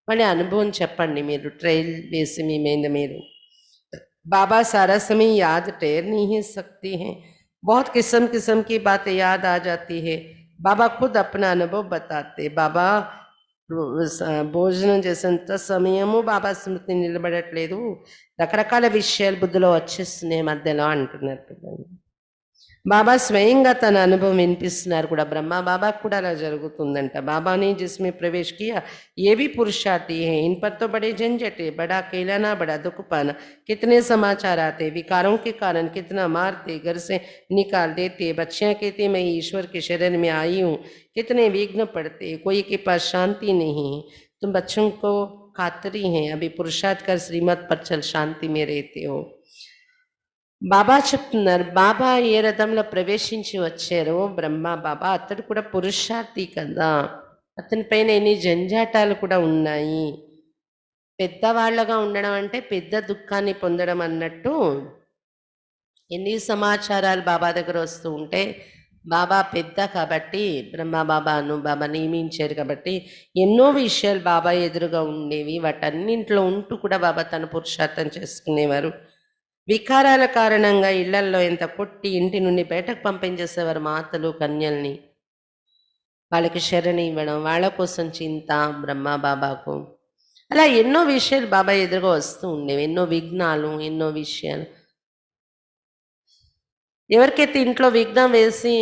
మళ్ళీ అనుభవం చెప్పండి మీరు ట్రైల్ వేసి మీ మీద మీరు. बाबा सारा समय याद ठहर नहीं है सकती हैं, बहुत किस्म किस्म की बातें याद आ जाती है. बाबा खुद अपना अनुभव बताते. బాబా భోజనం చేసేంత సమయము బాబా స్మృతి నిలబడట్లేదు, రకరకాల విషయాలు బుద్ధిలో వచ్చేస్తున్నాయి మధ్యలో అంటున్నారు పిల్లలు. बाबा స్వయంగా తన అనుభవం వినిపిస్తున్నారు కూడా. ब्रह्मा बाबा కూడా అలా జరుగుతుందంట. बाबा ने जिसमें प्रवेश किया ये भी पुरुषार्थी है, इन पर तो बड़े झंझट है, बड़ा कहलाना बड़ा दुख पाना, कितने समाचार आते, विकारों के कारण कितना मारते, घर से निकाल देते, बच्चियां कहती मैं ईश्वर के शरण में आई हूँ, कितने विघ्न पड़ते, कोई के पास शांति नहीं है, तुम बच्चों को खातरी हैं, अभी पुरुषार्थ कर श्रीमत पर चल शांति में रहते हो. బాబా చెప్తున్నారు, బాబా ఏ రథంలో ప్రవేశించి వచ్చారో బ్రహ్మ బాబా అతడు కూడా పురుషార్థి కదా, అతని పైన ఎన్ని జంజాటాలు కూడా ఉన్నాయి. పెద్దవాళ్ళగా ఉండడం అంటే పెద్ద దుఃఖాన్ని పొందడం అన్నట్టు ఎన్ని సమాచారాలు బాబా దగ్గర వస్తూ ఉంటే, బాబా పెద్ద కాబట్టి బ్రహ్మ బాబాను బాబా నియమించారు కాబట్టి ఎన్నో విషయాలు బాబా ఎదురుగా ఉండేవి. వాటన్నింటిలో ఉంటూ కూడా బాబా తన పురుషార్థం చేసుకునేవారు. వికారాల కారణంగా ఇళ్లల్లో ఎంత కొట్టి ఇంటి నుండి బయటకు పంపించేసేవారు మాతలు కన్యల్ని. వాళ్ళకి శరణ ఇవ్వడం, వాళ్ళ కోసం చింత బ్రహ్మ బాబాకు. అలా ఎన్నో విషయాలు బాబా ఎదురుగా వస్తూ ఉండేవి, ఎన్నో విఘ్నాలు, ఎన్నో విషయాలు. ఎవరికైతే ఇంట్లో విఘ్నం వేసి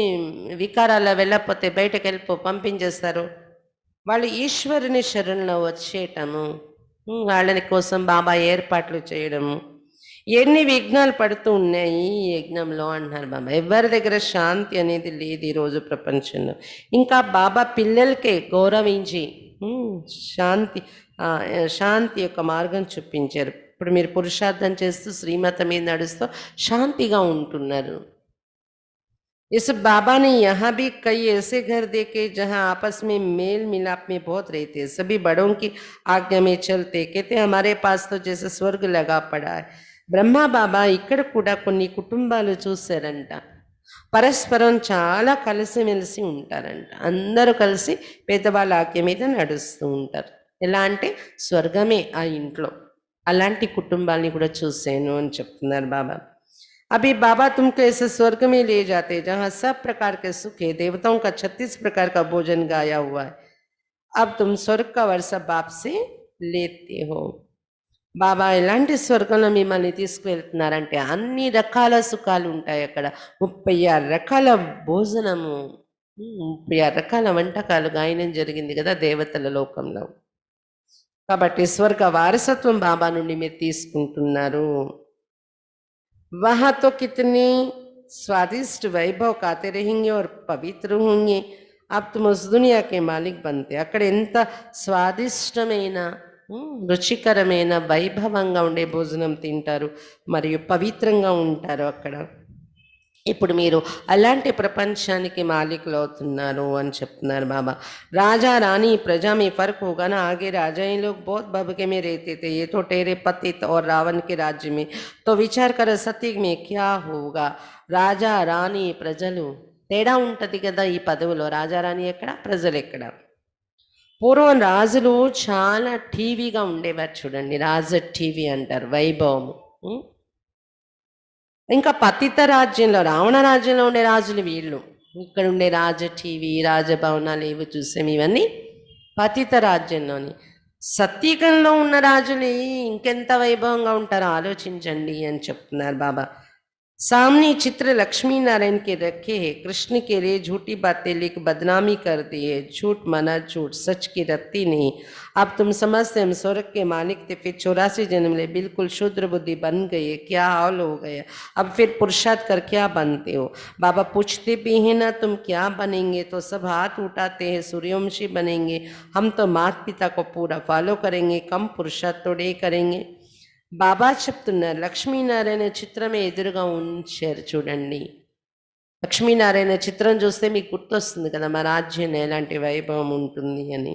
వికారాల్లో వెళ్ళకపోతే బయటకు పంపించేస్తారు, వాళ్ళు ఈశ్వరుని శరణలో వచ్చేయటము, వాళ్ళని కోసం బాబా ఏర్పాట్లు చేయడము. ఎన్ని విఘ్నాలు పడుతూ ఉన్నాయి ఈ యజ్ఞంలో అంటున్నారు బాబా. ఎవరి దగ్గర శాంతి అనేది లేదు ఈరోజు ప్రపంచంలో. ఇంకా బాబా పిల్లలకే గౌరవించి శాంతి యొక్క మార్గం చూపించారు. ఇప్పుడు మీరు పురుషార్థం చేస్తూ శ్రీమతం మీద నడుస్తూ శాంతిగా ఉంటున్నారు. इस बाबा ने यहाँ भी कई ऐसे घर देखे जहाँ आपस में मेल मिलाप में बहुत रहते हैं, सभी बड़ों की आज्ञा में चलते, कहते हमारे पास तो जैसे स्वर्ग लगा पड़ा है. బ్రహ్మా బాబా ఇక్కడ కూడా కొన్ని కుటుంబాలు చూశారంట, పరస్పరం చాలా కలిసిమెలిసి ఉంటారంట. అందరూ కలిసి పెద్దవాళ్ళ ఆజ్ఞ మీద నడుస్తూ ఉంటారు. ఎలా అంటే స్వర్గమే ఆ ఇంట్లో. అలాంటి కుటుంబాన్ని కూడా చూశాను అని చెప్తున్నారు బాబా. अभी बाबा तुमको ऐसे स्वर्ग में ले जाते जहाँ सब प्रकार के सुख है, देवताओं का 36 प्रकार का भोजन गाया हुआ है. अब तुम स्वर्ग का वर्षा बाप से लेते हो. బాబా ఎలాంటి స్వర్గంలో మిమ్మల్ని తీసుకువెళ్తున్నారంటే అన్ని రకాల సుఖాలు ఉంటాయి అక్కడ. 36 రకాల భోజనము, 36 రకాల వంటకాలు గాయనం జరిగింది కదా దేవతల లోకంలో. కాబట్టి స్వర్గ వారసత్వం బాబా నుండి మీరు తీసుకుంటున్నారు. वहाँ तो कितने स्वादिष्ट वैभव खाते रहेंगे और पवित्र होंगे. अब तुम उस दुनिया के मालिक बनते. అక్కడ ఎంత స్వాదిష్టమైన రుచికరమైన వైభవంగా ఉండే భోజనం తింటారు మరియు పవిత్రంగా ఉంటారు అక్కడ. ఇప్పుడు మీరు అలాంటి ప్రపంచానికి మాలికులు అవుతున్నారు అని చెప్తున్నారు బాబా. राजा रानी प्रजा में फर्क होगा ना. आगे राजा ये लोग बहुत भभके में रहते थे, ये तो ठहरे पतित और रावण के राज्य में. तो विचार कर सत्य में क्या होगा. రాజా రాణి ప్రజలు తేడా ఉంటుంది కదా ఈ పదవులో. రాజా రాణి ఎక్కడ, ప్రజలు ఎక్కడ. పూర్వం రాజులు చాలా టీవీగా ఉండేవారు చూడండి, రాజ టీవీ అంటారు, వైభవము. ఇంకా పతిత రాజ్యంలో రావణ రాజ్యంలో ఉండే రాజులు వీళ్ళు. ఇక్కడ ఉండే రాజ టీవీ రాజభవనాలు ఏవో చూసాం, ఇవన్నీ పతిత రాజ్యంలోని. సత్యకంలో ఉన్న రాజులు ఇంకెంత వైభవంగా ఉంటారో ఆలోచించండి అని చెప్తున్నారు బాబా. सामने चित्र लक्ष्मी नारायण के रखे हैं. कृष्ण के लिए झूठी बातें लिख बदनामी कर दी है. झूठ माना झूठ, सच की रत्ती नहीं. अब तुम समझते हम स्वर्ग के मालिक थे, फिर 84 जन्म ले बिल्कुल शुद्र बुद्धि बन गई है, क्या हाल हो गया. अब फिर पुरुषार्थ कर क्या बनते हो. बाबा पूछते भी हैं ना तुम क्या बनेंगे, तो सब हाथ उठाते हैं सूर्यवंशी बनेंगे. हम तो माता पिता को पूरा फॉलो करेंगे, कम पुरुषार्थ थोड़े करेंगे. బాబా చెప్తున్నారు, లక్ష్మీనారాయణ చిత్రమే ఎదురుగా ఉంచారు చూడండి. లక్ష్మీనారాయణ చిత్రం చూస్తే మీకు గుర్తొస్తుంది కదా మా రాజ్యంలో ఎలాంటి వైభవం ఉంటుంది అని.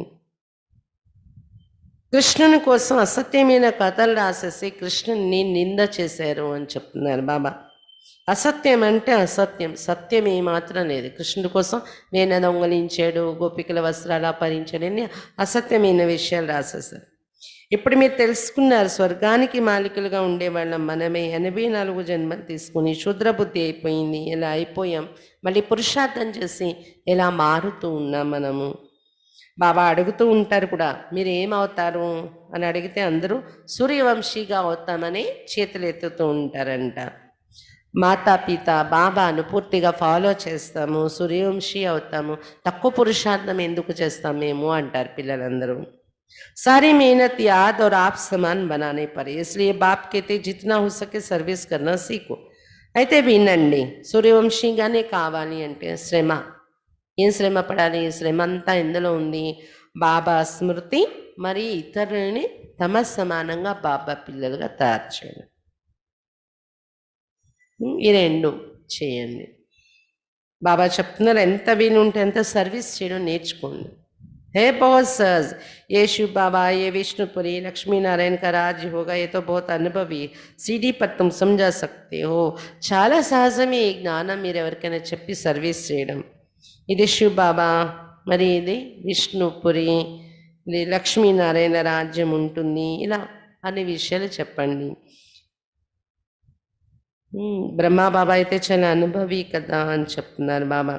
కృష్ణుని కోసం అసత్యమైన కథలు రాసేసి కృష్ణుని నింద చేశారు అని చెప్తున్నారు బాబా. అసత్యం అంటే అసత్యం, సత్యం ఏమాత్రం లేదు. కృష్ణుడి కోసం నేను దొంగలించాడు, గోపికల వస్త్రాలు అపహరించాడు, అసత్యమైన విషయాలు రాసేశారు. ఇప్పుడు మీరు తెలుసుకున్నారు, స్వర్గానికి మాలికలుగా ఉండేవాళ్ళం మనమే 84 జన్మలు తీసుకుని శూద్ర బుద్ధి అయిపోయింది, ఇలా అయిపోయాం. మళ్ళీ పురుషార్థం చేసి ఇలా మారుతూ ఉన్నాం మనము. బాబా అడుగుతూ ఉంటారు కూడా, మీరు ఏమవుతారు అని అడిగితే అందరూ సూర్యవంశీగా అవుతామని చేతులు ఎత్తుతూ ఉంటారంట. మాతాపిత బాబాను పూర్తిగా ఫాలో చేస్తాము, సూర్యవంశీ అవుతాము, తక్కువ పురుషార్థం ఎందుకు చేస్తాం మేము అంటారు పిల్లలందరూ. सारी मेहनत याद और आप समान बनाने पर है, इसलिए बाप कहते जितना हो सके सर्विस करना सीखो. అయితే వినండి, సూర్యవంశీగానే కావాలి అంటే శ్రమ. ఏం శ్రమ పడాలి? శ్రమ అంతా ఎందులో ఉంది? బాబా స్మృతి మరి ఇతరులని తమ సమానంగా బాబా పిల్లలుగా తయారు చేయడం. ఈ రెండు చేయండి. బాబా చెప్తున్నారు, ఎంత వీలు ఉంటే అంత సర్వీస్ చేయడం నేర్చుకోండి. है बहुत सहज, ये शिव बाबा, ये विष्णुपुरी, लक्ष्मी नारायण का राज्य होगा, ये तो बहुत अनुभवी, सीढ़ी पर तुम समझा सकते हो. చాలా సహజమే ఈ జ్ఞానం మీరు ఎవరికైనా చెప్పి సర్వీస్ చేయడం. ఇది శివ్ బాబా, మరి ఇది విష్ణుపురి, ఇది లక్ష్మీనారాయణ రాజ్యం ఉంటుంది, ఇలా అనే విషయాలు చెప్పండి. బ్రహ్మా బాబా అయితే చాలా అనుభవి కదా అని చెప్తున్నారు బాబా.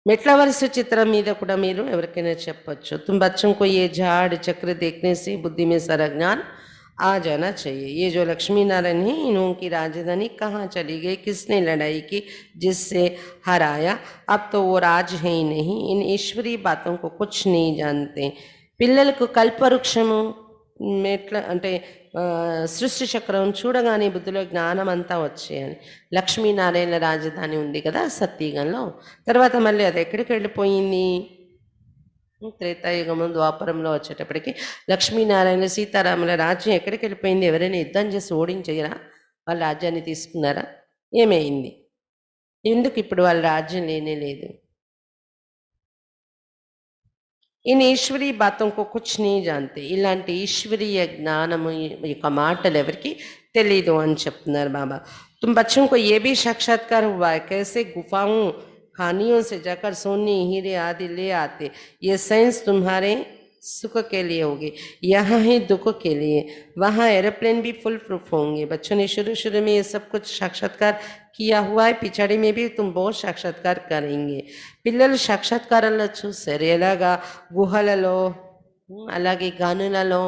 मेटला वर्ष चित्र मीद కూడా మీరు ఎవరికైనా చెప్పొచ్చు. तुम बच्चों को ये झाड़ चक्र देखने से बुद्धि में सारा ज्ञान आ जाना चाहिए. ये जो लक्ष्मी नारायण है, इन्हों की राजधानी कहाँ चली गई, किसने लड़ाई की, जिससे हराया, अब तो वो राज है ही नहीं. इन ईश्वरीय बातों को कुछ नहीं जानते. పిల్లలకు కల్పవృక్షము మెట్ల అంటే సృష్టి చక్రం చూడగానే బుద్ధిలో జ్ఞానం అంతా వచ్చేయాలి. లక్ష్మీనారాయణ రాజధాని ఉంది కదా సత్యయుగంలో, తర్వాత మళ్ళీ అది ఎక్కడికి వెళ్ళిపోయింది? త్రేతాయుగము ద్వాపరంలో వచ్చేటప్పటికి లక్ష్మీనారాయణ సీతారాముల రాజ్యం ఎక్కడికి వెళ్ళిపోయింది? ఎవరైనా యుద్ధం చేసి ఓడించరా? వాళ్ళ రాజ్యాన్ని తీసుకున్నారా? ఏమైంది? ఎందుకు ఇప్పుడు వాళ్ళ రాజ్యం లేనే లేదు? इन ईश्वरीय बातों को कुछ नहीं जानते. ఇలాంటి ఈశ్వరీయ జ్ఞానము యొక్క మాటలు ఎవరికి తెలీదు అని చెప్తున్నారు బాబా. तुम बच्चों को ये भी साक्षात्कार हुआ है, कैसे गुफाओं खानियों से जाकर सोने हीरे आदि ले आते. ये साइंस तुम्हारे सुख के लिए होगी, यहाँ ही दुख के लिए. वहाँ एरोप्लेन भी फुल प्रूफ होंगे. बच्चों ने शुरू शुरू में ये सब कुछ साक्षात्कार किया हुआ है, पिछाड़ी में भी तुम बहुत साक्षात्कार करेंगे. పిల్లలు సాక్షాత్కారంలో చూశారు, ఎలాగా గుహలలో అలాగే గనులలో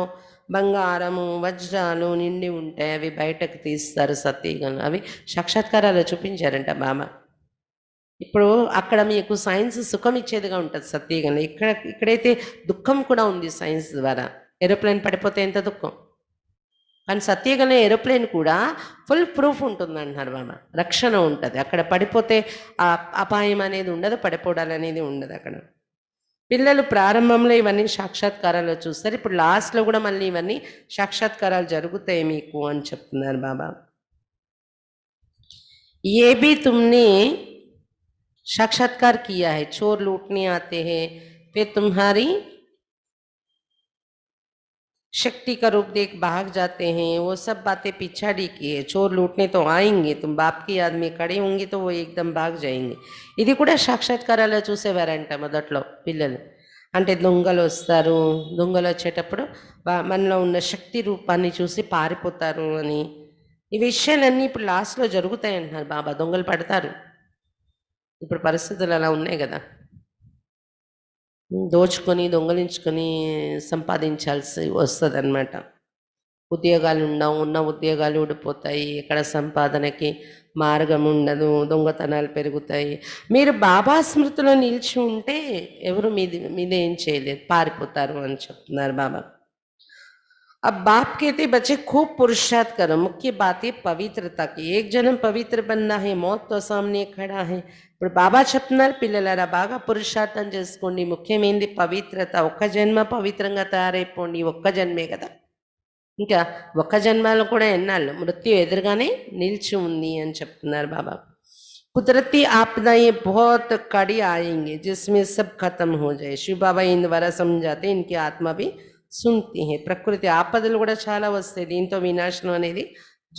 బంగారము వజ్రాలు నిండి ఉంటాయి, అవి బయటకు తీస్తారు సత్యయుగంలో, అవి సాక్షాత్కారాలు చూపించారంట బాబా. ఇప్పుడు అక్కడ మీకు సైన్స్ సుఖం ఇచ్చేదిగా ఉంటుంది సత్యయుగంలో, ఇక్కడైతే దుఃఖం కూడా ఉంది సైన్స్ ద్వారా. ఏరోప్లేన్ పడిపోతే ఎంత దుఃఖం, కానీ సత్యయుగంలో ఏరోప్లేన్ కూడా ఫుల్ ప్రూఫ్ ఉంటుంది అంటున్నారు బాబా, రక్షణ ఉంటుంది. అక్కడ పడిపోతే అపాయం అనేది ఉండదు, పడిపోవడాలు అనేది ఉండదు అక్కడ. పిల్లలు ప్రారంభంలో ఇవన్నీ సాక్షాత్కారాలు చూస్తారు, ఇప్పుడు లాస్ట్లో కూడా మళ్ళీ ఇవన్నీ సాక్షాత్కారాలు జరుగుతాయి మీకు అని చెప్తున్నారు బాబా. ఏ भी तुमने साक्षात्कार किया है, चोर लूटने आते हैं, फिर तुम्हारी शक्ति का रूप देख भाग जाते हैं, वो सब बातें पिछाड़ी की है. चोर लूटने तो आएंगे, तुम बाप की याद में खड़े होंगे तो वो एकदम भाग जाएंगे. ఇది కూడా సాక్షాత్కారాలు చూసేవారంట మొదట్లో పిల్లలు. అంటే దొంగలు వస్తారు, దొంగలు వచ్చేటప్పుడు మనలో ఉన్న శక్తి రూపాన్ని చూసి పారిపోతారు అని. ఈ విషయాలన్నీ ఇప్పుడు లాస్ట్లో జరుగుతాయి అంటున్నారు బాబా. దొంగలు పడతారు, ఇప్పుడు పరిస్థితులు అలా ఉన్నాయి కదా, దోచుకొని దొంగలించుకొని సంపాదించాల్సి వస్తుంది అన్నమాట. ఉద్యోగాలు ఉండవు, ఉన్న ఉద్యోగాలు ఊడిపోతాయి, ఎక్కడ సంపాదనకి మార్గం ఉండదు, దొంగతనాలు పెరుగుతాయి. మీరు బాబా స్మృతిలో నిలిచి ఉంటే ఎవరు మీద ఏం చేయలేదు, పారిపోతారు అని చెప్తున్నారు బాబా. अब बाप कहते बच्चे खूब पुरुषार्थ करो, मुख्य बात है पवित्रता की. एक जन्म पवित्र बनना है, मौत तो सामने खड़ा है. ఇప్పుడు బాబా చెప్తున్నారు, పిల్లలారా బాగా పురుషార్థం చేసుకోండి, ముఖ్యమైనది పవిత్రత. ఒక్క జన్మ పవిత్రంగా తయారైపోండి, ఒక్క జన్మే కదా, ఇంకా ఒక్క జన్మలో కూడా ఎన్నాళ్ళు మృత్యు ఎదురుగానే నిలిచి ఉంది అని చెప్తున్నారు బాబా. कुदरती आपदाएं बहुत कड़ी आएंगे जिसमें सब खत्म हो जाए. शिव बाबा इन द्वारा समझाते, इनकी आत्मा भी సుంతి హే. ప్రకృతి ఆపదలు కూడా చాలా వస్తాయి, దీంతో వినాశనం అనేది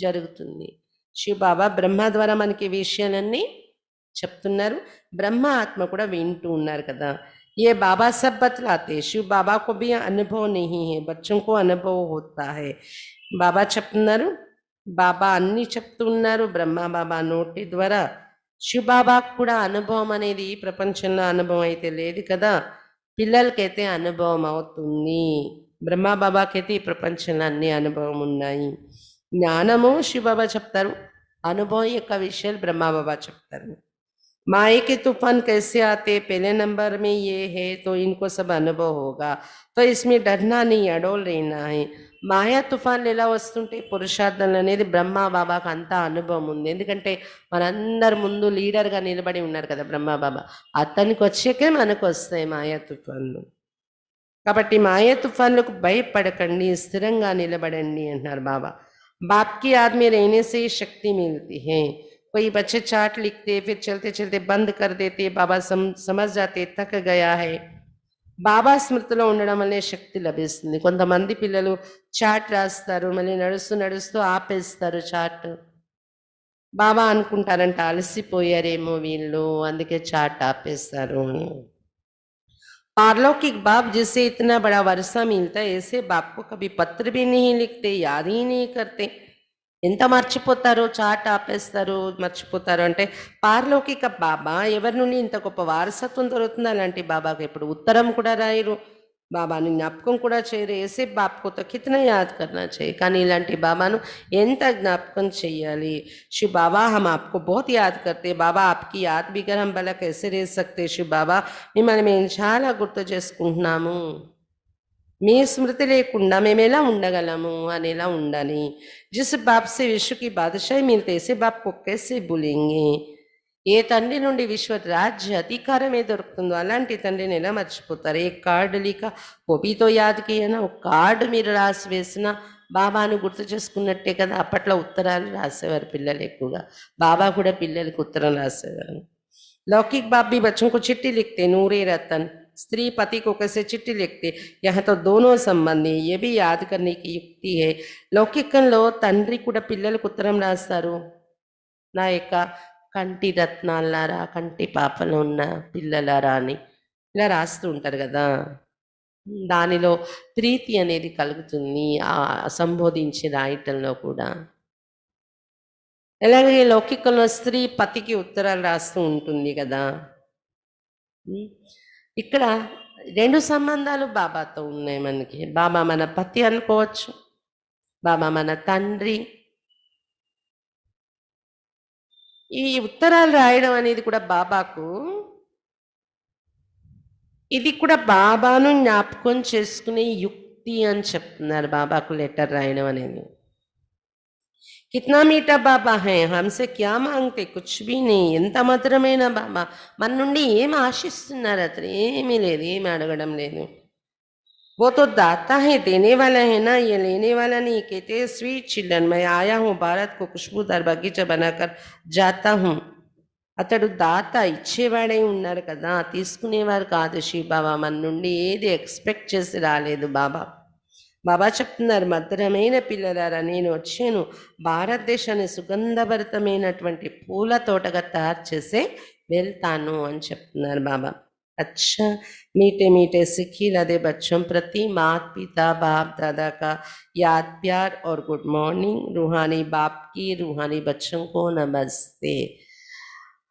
జరుగుతుంది. శివ బాబా బ్రహ్మ ద్వారా మనకి విషయాలన్నీ చెప్తున్నారు, బ్రహ్మ ఆత్మ కూడా వింటూ ఉన్నారు కదా. ये बाबा सब बतलाते, शिव बाबा को भी अनुभव नहीं है, बच्चों को अनुभव होता है. బాబా చెప్తున్నారు, బాబా అన్ని చెప్తున్నారు, బ్రహ్మ బాబా నోటి ద్వారా. శివబాబాకు కూడా అనుభవం అనేది ఈ ప్రపంచంలో అనుభవం అయితే లేదు కదా, పిల్లలకైతే అనుభవం అవుతుంది. బ్రహ్మ బాబాకైతే ఈ ప్రపంచంలో అన్ని అనుభవం ఉన్నాయి. జ్ఞానము శివబాబా చెప్తారు, అనుభవం యొక్క విషయాలు బ్రహ్మ బాబా చెప్తారు. माए के तूफान कैसे आते, पहले नंबर में ये है तो इनको सब अनुभव होगा, तो इसमें डरना नहीं, अडोल रहना है. మాయా తుఫాన్లు ఎలా వస్తుంటే పురుషార్థనలు అనేది బ్రహ్మ బాబాకు అంతా అనుభవం ఉంది. ఎందుకంటే మనందరి ముందు లీడర్గా నిలబడి ఉన్నారు కదా బ్రహ్మ బాబా, అతనికి వచ్చాకే మనకు వస్తాయి మాయా తుఫాన్లు. కాబట్టి మాయా తుఫాన్లకు భయపడకండి, స్థిరంగా నిలబడండి అంటున్నారు బాబా. బాప్కి ఆదमी रहने से ही शक्ति मिलती है. कोई बच्चे चार्ट लिखते फिर चलते चलते बंद कर देते, बाबा समझ जाते थक गया है. బాబా స్మృతిలో ఉండడం వల్లే శక్తి లభిస్తుంది. కొంతమంది పిల్లలు చాట్ రాస్తారు, మళ్ళీ నడుస్తూ నడుస్తూ ఆపేస్తారు చాట్. బాబా అనుకుంటారంట అలసిపోయారేమో వీళ్ళు, అందుకే చాట్ ఆపేస్తారు అని. पारलौकिक बाप जिसे इतना बड़ा वर्षा मिलता है, ऐसे बाप को कभी पत्र भी नहीं लिखते, याद ही नहीं करते. ఎంత మర్చిపోతారో, చాట్ ఆపేస్తారు, మర్చిపోతారు అంటే పారలౌకిక బాబా ఎవరి నుండి ఇంత గొప్ప వారసత్వం దొరుకుతుంది. అలాంటి బాబాకి ఎప్పుడు ఉత్తరం కూడా రాయరు, బాబాని జ్ఞాపకం కూడా చేయరు. ఏసే బాప్కు తో కితనా యాద్ కర్నా चाहिए, కానీ ఇలాంటి బాబాను ఎంత జ్ఞాపకం చేయాలి. शिव बाबा हम आपको बहुत याद करते, बाबा आपकी याद बिगर हम भला कैसे रह सकते. शिव बाबा మిమ్మల్ని మేము చాలా గుర్తు చేసుకుంటున్నాము, మీ స్మృతి లేకుండా మేము ఎలా ఉండగలము అనేలా ఉండాలి. जिस बाप से विश्व की बादशाही मिलते, ऐसे बाप को कैसे भूलेंगे. ఏ తండ్రి నుండి విశ్వ రాజ్య అధికారమే దొరుకుతుందో అలాంటి తండ్రిని ఎలా మర్చిపోతారు. ఏ కార్డు లీక పొబితో యాదకి అయినా ఒక కార్డు మీరు రాసి వేసిన బాబాను గుర్తు చేసుకున్నట్టే కదా. అప్పట్లో ఉత్తరాలు రాసేవారు పిల్లలు ఎక్కువగా, బాబా కూడా పిల్లలకి ఉత్తరం రాసేవారు. लौकिक बाप भी बच्चों को चिट्ठी लिखते, नूरे रतन. स्त्री पति को कैसे चिट्ठी लिखते, यहाँ तो दोनों संबंधी, ये भी याद करने की युक्ति है. లౌకికంలో తండ్రి కూడా పిల్లలకు ఉత్తరం రాస్తారు, నా యొక్క కంటి రత్నాలారా, కంటి పాపలు ఉన్న పిల్లలారా అని ఇలా రాస్తూ ఉంటారు కదా. దానిలో ప్రీతి అనేది కలుగుతుంది ఆ సంబోధించి రాయటంలో కూడా. అలాగే లౌకికంలో స్త్రీ పతికి ఉత్తరాలు రాస్తూ ఉంటుంది కదా. ఇక్కడ రెండు సంబంధాలు బాబాతో ఉన్నాయి మనకి. బాబా మన పతి అనుకోవచ్చు, బాబా మన తండ్రి. ఈ ఉత్తరాలు రాయడం అనేది కూడా బాబాకు, ఇది కూడా బాబాను జ్ఞాపకం చేసుకునే యుక్తి అని చెప్తున్నారు. బాబాకు లెటర్ రాయడం అనేది कितना मीठा बाबा है, हमसे क्या मांगते, कुछ भी नहीं. ఎంత మధురమైన బాబా, మన నుండి ఏం ఆశిస్తున్నారు, అతను ఏమీ లేదు, ఏమి అడగడం లేదు. वो तो दाता है, देने वाला है ना, ये लेने वाला नहीं. कहते स्वीट चिल्ड्रन, मैं आया हूँ भारत को खुशबूदार बगीचा बनाकर जाता हूँ. అతడు దాత, ఇచ్చేవాడై ఉన్నారు కదా, తీసుకునేవారు కాదు. శివ బాబా మన నుండి ఏది ఎక్స్పెక్ట్ చేసి రాలేదు బాబా. బాబా చెప్తున్నారు, మధురమైన పిల్లలారా, నేను వచ్చాను భారతదేశాన్ని సుగంధభరితమైనటువంటి పూల తోటగా తయారు చేసే వెళ్తాను అని చెప్తున్నారు బాబా. अच्छा मीठे मीठे सिक्खी लदे बच्चों प्रति माता पिता बाप दादा का याद प्यार और गुड मॉर्निंग. रूहानी बाप की रूहानी बच्चों को नमस्ते.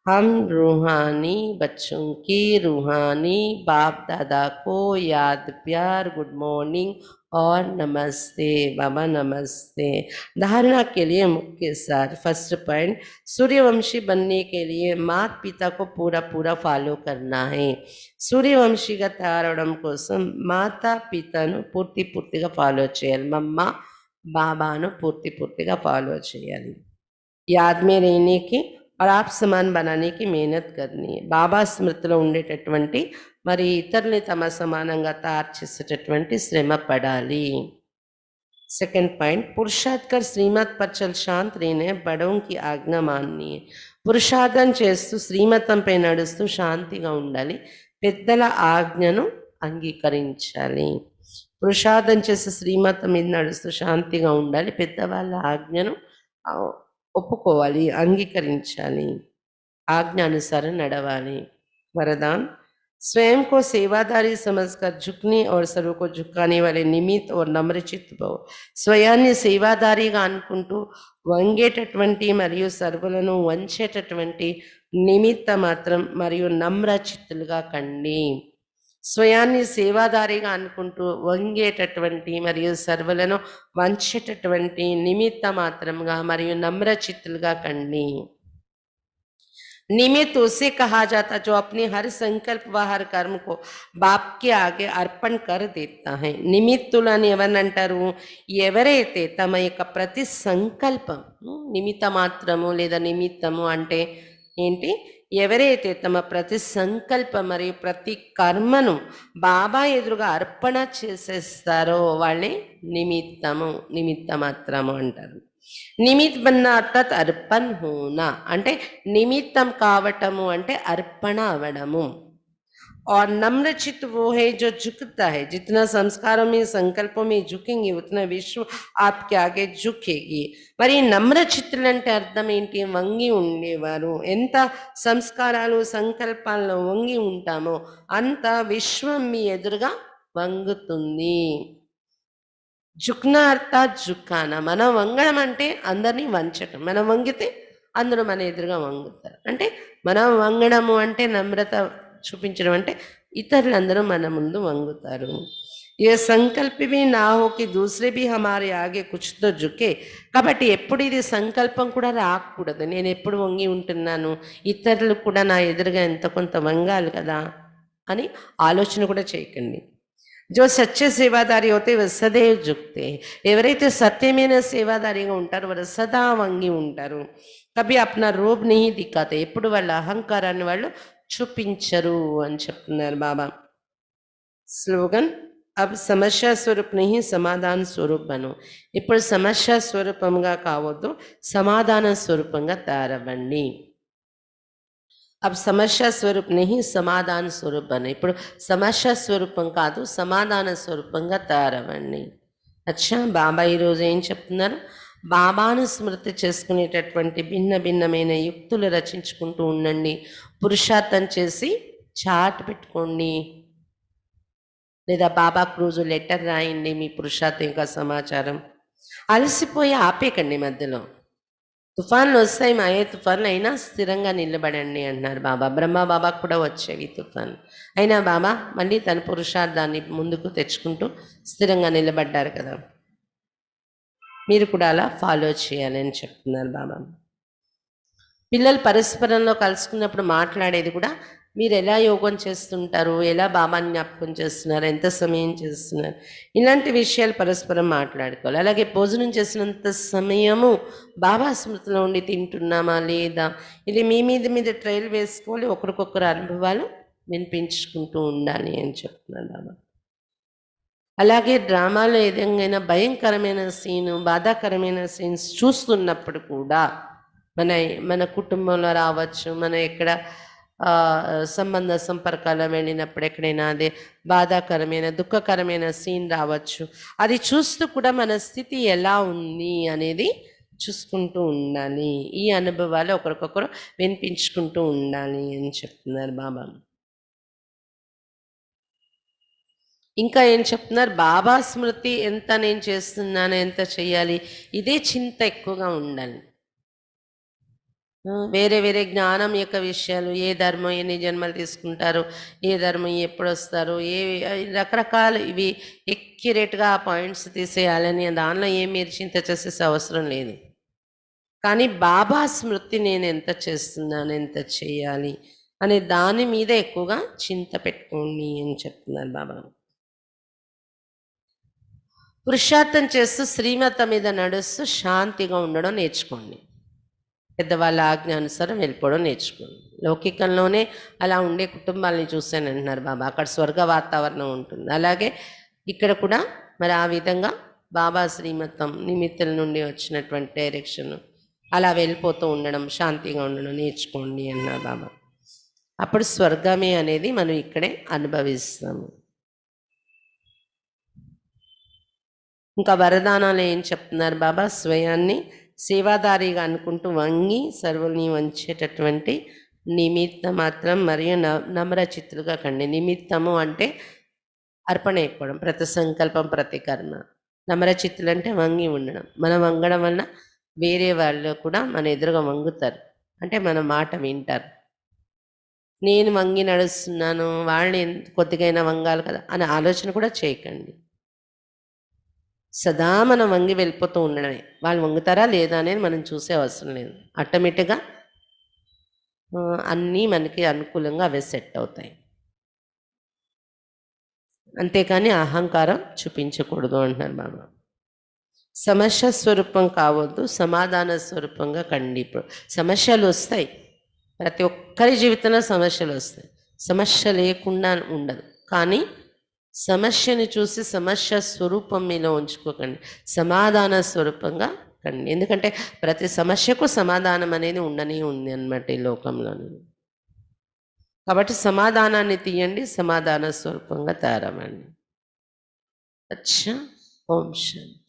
हम रूहानी बच्चों की रूहानी बाप दादा को याद प्यार, गुड मॉर्निंग और नमस्ते. बाबा नमस्ते. धारणा के लिए मुख्य सार. फर्स्ट पॉइंट, सूर्यवंशी बनने के लिए माता पिता को पूरा पूरा फॉलो करना है. సూర్యవంశీగా తయారవడం కోసం మాతా పితను పూర్తిగా ఫాలో చేయాలి. మమ్మ బాబాను పూర్తిగా ఫాలో చేయాలి. యాద్ మే रहने की और आप समान बनाने की मेहनत करनी है. బాబా స్మృతిలో ఉండేటటువంటి మరి ఇతరుల్ని తమ సమానంగా తయారు చేసేటటువంటి శ్రమ పడాలి. सेकंड पॉइंट, पुरुषार्थ कर श्रीमत पर चल शांत रहने, बड़ों की आज्ञा माननी है. పురుషార్థం చేస్తూ శ్రీమతంపై నడుస్తూ శాంతిగా ఉండాలి, పెద్దల ఆజ్ఞను అంగీకరించాలి. పురుషార్థం చేసి శ్రీమతం మీద నడుస్తూ శాంతిగా ఉండాలి, పెద్దవాళ్ళ ఆజ్ఞను ఒప్పుకోవాలి, అంగీకరించాలి, ఆజ్ఞానుసారం నడవాలి. వరదాన్, स्वयं को सेवादारी समझकर झुकने और सर्व को झुकाने वाले निमित्त और నమ్రచిత్త భవ స్వయాన్ని సేవాదారిగా అనుకుంటూ వంగేటటువంటి మరియు సర్వులను వంచేటటువంటి నిమిత్త మాత్రం మరియు నమ్రచిత్తులుగా కండి. స్వయాన్ని సేవాదారిగా అనుకుంటూ వంగేటటువంటి మరియు సర్వులను వంచేటటువంటి నిమిత్త మాత్రముగా మరియు నమ్రచిత్తులుగా కండి. निमित्त उसे कहा जाता जो अपने हर संकल्प व हर कर्म को बाप के आगे अर्पण कर देता है. నిమిత్తులని ఎవరినంటారు? ఎవరైతే తమ యొక్క ప్రతి సంకల్పం నిమిత్త మాత్రము లేదా నిమిత్తము అంటే ఏంటి? ఎవరైతే తమ ప్రతి సంకల్పం మరియు ప్రతి కర్మను బాబా ఎదురుగా అర్పణ చేసేస్తారో వాళ్ళే నిమిత్తము నిమిత్త మాత్రము అంటారు. నిమిత్ బన్నా అర్థాత్ అర్పణ హోనా అంటే నిమిత్తం కావటము అంటే అర్పణ అవడము. और नम्रचित वो है जो झुकता है. जितना संस्कारों में संकल्पों में झुकेंगे उतना विश्व आपके आगे झुकेगी. మరి నమ్రచిత్తులు అంటే అర్థం ఏంటి? వంగి ఉండేవారు. ఎంత సంస్కారాలు సంకల్పాల్లో వంగి ఉంటామో అంత విశ్వం మీ ఎదురుగా వంగుతుంది. జుక్నా అర్థాత్ జుక్కానా మనం వంగడం అంటే అందరినీ వంచటం. మనం వంగితే అందరూ మన ఎదురుగా వంగుతారు. అంటే మనం వంగడము అంటే నమ్రత చూపించడం అంటే ఇతరులందరూ మన ముందు వంగుతారు. ఏ సంకల్ప भी ना हो कि दूसरे भी हमारे आगे कुछ तो झुके. కాబట్టి ఎప్పుడు ఇది సంకల్పం కూడా రాకూడదు. నేను ఎప్పుడు వంగి ఉంటున్నాను, ఇతరులు కూడా నా ఎదురుగా ఎంత కొంత వంగాలి కదా అని ఆలోచన కూడా చేయకండి. जो सच्चे सेवादारी होते वह सदैव झुकते. ఎవరైతే సత్యమైన సేవాదారిగా ఉంటారో వారు సదా వంగి ఉంటారు. కभी अपना रोब नहीं दिखाते. ఎప్పుడు వాళ్ళ అహంకారాన్ని వాళ్ళు చూపించరు అని చెప్తున్నారు బాబా. స్లోగన్ అబ్ సమస్య స్వరూప్ नहीं సమాధాన స్వరూప్ బను. ఇప్పుడు సమస్య స్వరూపంగా కావద్దు, సమాధాన స్వరూపంగా తయారవ్వండి. अब సమస్య స్వరూప్ नहीं సమాధాన స్వరూప్ బను. ఇప్పుడు సమస్య స్వరూపం కాదు, సమాధాన స్వరూపంగా తయారవ్వండి. అచ్చా, బాబా ఈరోజు ఏం చెప్తున్నారు? బాబాను స్మృతి చేసుకునేటటువంటి భిన్న భిన్నమైన యుక్తులు రచించుకుంటూ ఉండండి. పురుషార్థం చేసి చాట్ పెట్టుకోండి, లేదా బాబాకు రోజు లెటర్ రాయండి మీ పురుషార్థం యొక్క సమాచారం. అలసిపోయి ఆపేకండి మధ్యలో. తుఫాన్లు వస్తాయి, మాయే తుఫాన్లు అయినా స్థిరంగా నిలబడండి అంటున్నారు బాబా. బ్రహ్మ బాబాకు కూడా వచ్చేవి తుఫాన్లు, అయినా బాబా మళ్ళీ తన పురుషార్థాన్ని ముందుకు తెచ్చుకుంటూ స్థిరంగా నిలబడ్డారు కదా. మీరు కూడా అలా ఫాలో చేయాలని చెప్తున్నారు బాబా. పిల్లలు పరస్పరంలో కలుసుకున్నప్పుడు మాట్లాడేది కూడా మీరు ఎలా యోగం చేస్తుంటారు, ఎలా బాబాని జ్ఞాపకం చేస్తున్నారు, ఎంత సమయం చేస్తున్నారు, ఇలాంటి విషయాలు పరస్పరం మాట్లాడుకోవాలి. అలాగే భోజనం చేసినంత సమయము బాబా స్మృతిలో ఉండి తింటున్నామా లేదా, ఇది మీ మీద ట్రయల్ వేసుకోవాలి. ఒకరికొకరు అనుభవాలు వినిపించుకుంటూ ఉండాలి అని చెప్తున్నారు బాబా. అలాగే డ్రామాలో ఏదైనా భయంకరమైన సీను, బాధాకరమైన సీన్స్ చూస్తున్నప్పుడు కూడా మన కుటుంబంలో రావచ్చు, మన ఎక్కడ సంబంధ సంపర్కాలు వెళ్ళినప్పుడు ఎక్కడైనా అదే బాధాకరమైన దుఃఖకరమైన సీన్ రావచ్చు. అది చూస్తూ కూడా మన స్థితి ఎలా ఉంది అనేది చూసుకుంటూ ఉండాలి. ఈ అనుభవాలు ఒకరికొకరు వినిపించుకుంటూ ఉండాలి అని చెప్తున్నారు బాబా. ఇంకా ఏం చెప్తున్నారు? బాబా స్మృతి ఎంత నేను చేస్తున్నాను, ఎంత చెయ్యాలి, ఇదే చింత ఎక్కువగా ఉండాలి. వేరే వేరే జ్ఞానం యొక్క విషయాలు, ఏ ధర్మం ఎన్ని జన్మలు తీసుకుంటారు, ఏ ధర్మం ఎప్పుడు వస్తారు, ఏ రకరకాలు ఇవి ఎక్యురేట్గా ఆ పాయింట్స్ తీసేయాలని దానిలో ఏం మీరు చింత చేసేసే అవసరం లేదు. కానీ బాబా స్మృతి నేను ఎంత చేస్తున్నాను, ఎంత చేయాలి అనే దాని మీద ఎక్కువగా చింత పెట్టుకోండి అని చెప్తున్నారు బాబా. పురుషార్థం చేస్తూ శ్రీమతం మీద నడుస్తూ శాంతిగా ఉండడం నేర్చుకోండి. పెద్దవాళ్ళ ఆజ్ఞానుసారం వెళ్ళిపోవడం నేర్చుకోండి. లౌకికంలోనే అలా ఉండే కుటుంబాలని చూశాను అంటున్నారు బాబా. అక్కడ స్వర్గ వాతావరణం ఉంటుంది. అలాగే ఇక్కడ కూడా మరి ఆ విధంగా బాబా శ్రీమతం నిమిత్తుల నుండి వచ్చినటువంటి డైరెక్షన్ అలా వెళ్ళిపోతూ ఉండడం, శాంతిగా ఉండడం నేర్చుకోండి అన్నారు బాబా. అప్పుడు స్వర్గమే అనేది మనం ఇక్కడే అనుభవిస్తాము. ఇంకా వరదానాలు ఏం చెప్తున్నారు బాబా? స్వయాన్ని సేవాదారిగా అనుకుంటూ వంగి సర్వుల్ని వంచేటటువంటి నిమిత్త మాత్రం మరియు నమ్రచిత్తులుగా కండి. నిమిత్తము అంటే అర్పణ అయిపోవడం, ప్రతి సంకల్పం ప్రతి కర్మ. నమ్రచిత్తులు అంటే వంగి ఉండడం. మనం వంగడం వల్ల వేరే వాళ్ళు కూడా మన ఎదురుగా వంగుతారు, అంటే మన మాట వింటారు. నేను వంగి నడుస్తున్నాను, వాళ్ళని కొద్దిగైనా వంగాలి కదా అనే ఆలోచన కూడా చేయకండి. సదా మనం వంగి వెళ్ళిపోతూ ఉండడమే. వాళ్ళు వంగుతారా లేదా అనేది మనం చూసే అవసరం లేదు. ఆటోమేటిక్గా అన్నీ మనకి అనుకూలంగా అవే సెట్ అవుతాయి. అంతేకాని అహంకారం చూపించకూడదు అంటున్నారు బాబా. సమస్య స్వరూపం కావద్దు, సమాధాన స్వరూపంగా కండి. ఇప్పుడు సమస్యలు వస్తాయి, ప్రతి ఒక్కరి జీవితంలో సమస్యలు వస్తాయి. సమస్య లేకుండా ఉండదు, కానీ సమస్యని చూసి సమస్య స్వరూపం మీలో ఉంచుకోకండి, సమాధాన స్వరూపంగా కండి. ఎందుకంటే ప్రతి సమస్యకు సమాధానం అనేది ఉండనే ఉంది అన్నమాట ఈ లోకంలోని. కాబట్టి సమాధానాన్ని తీయండి, సమాధాన స్వరూపంగా తయారవ్వండి. అచ్చా. ఓం శాంతి.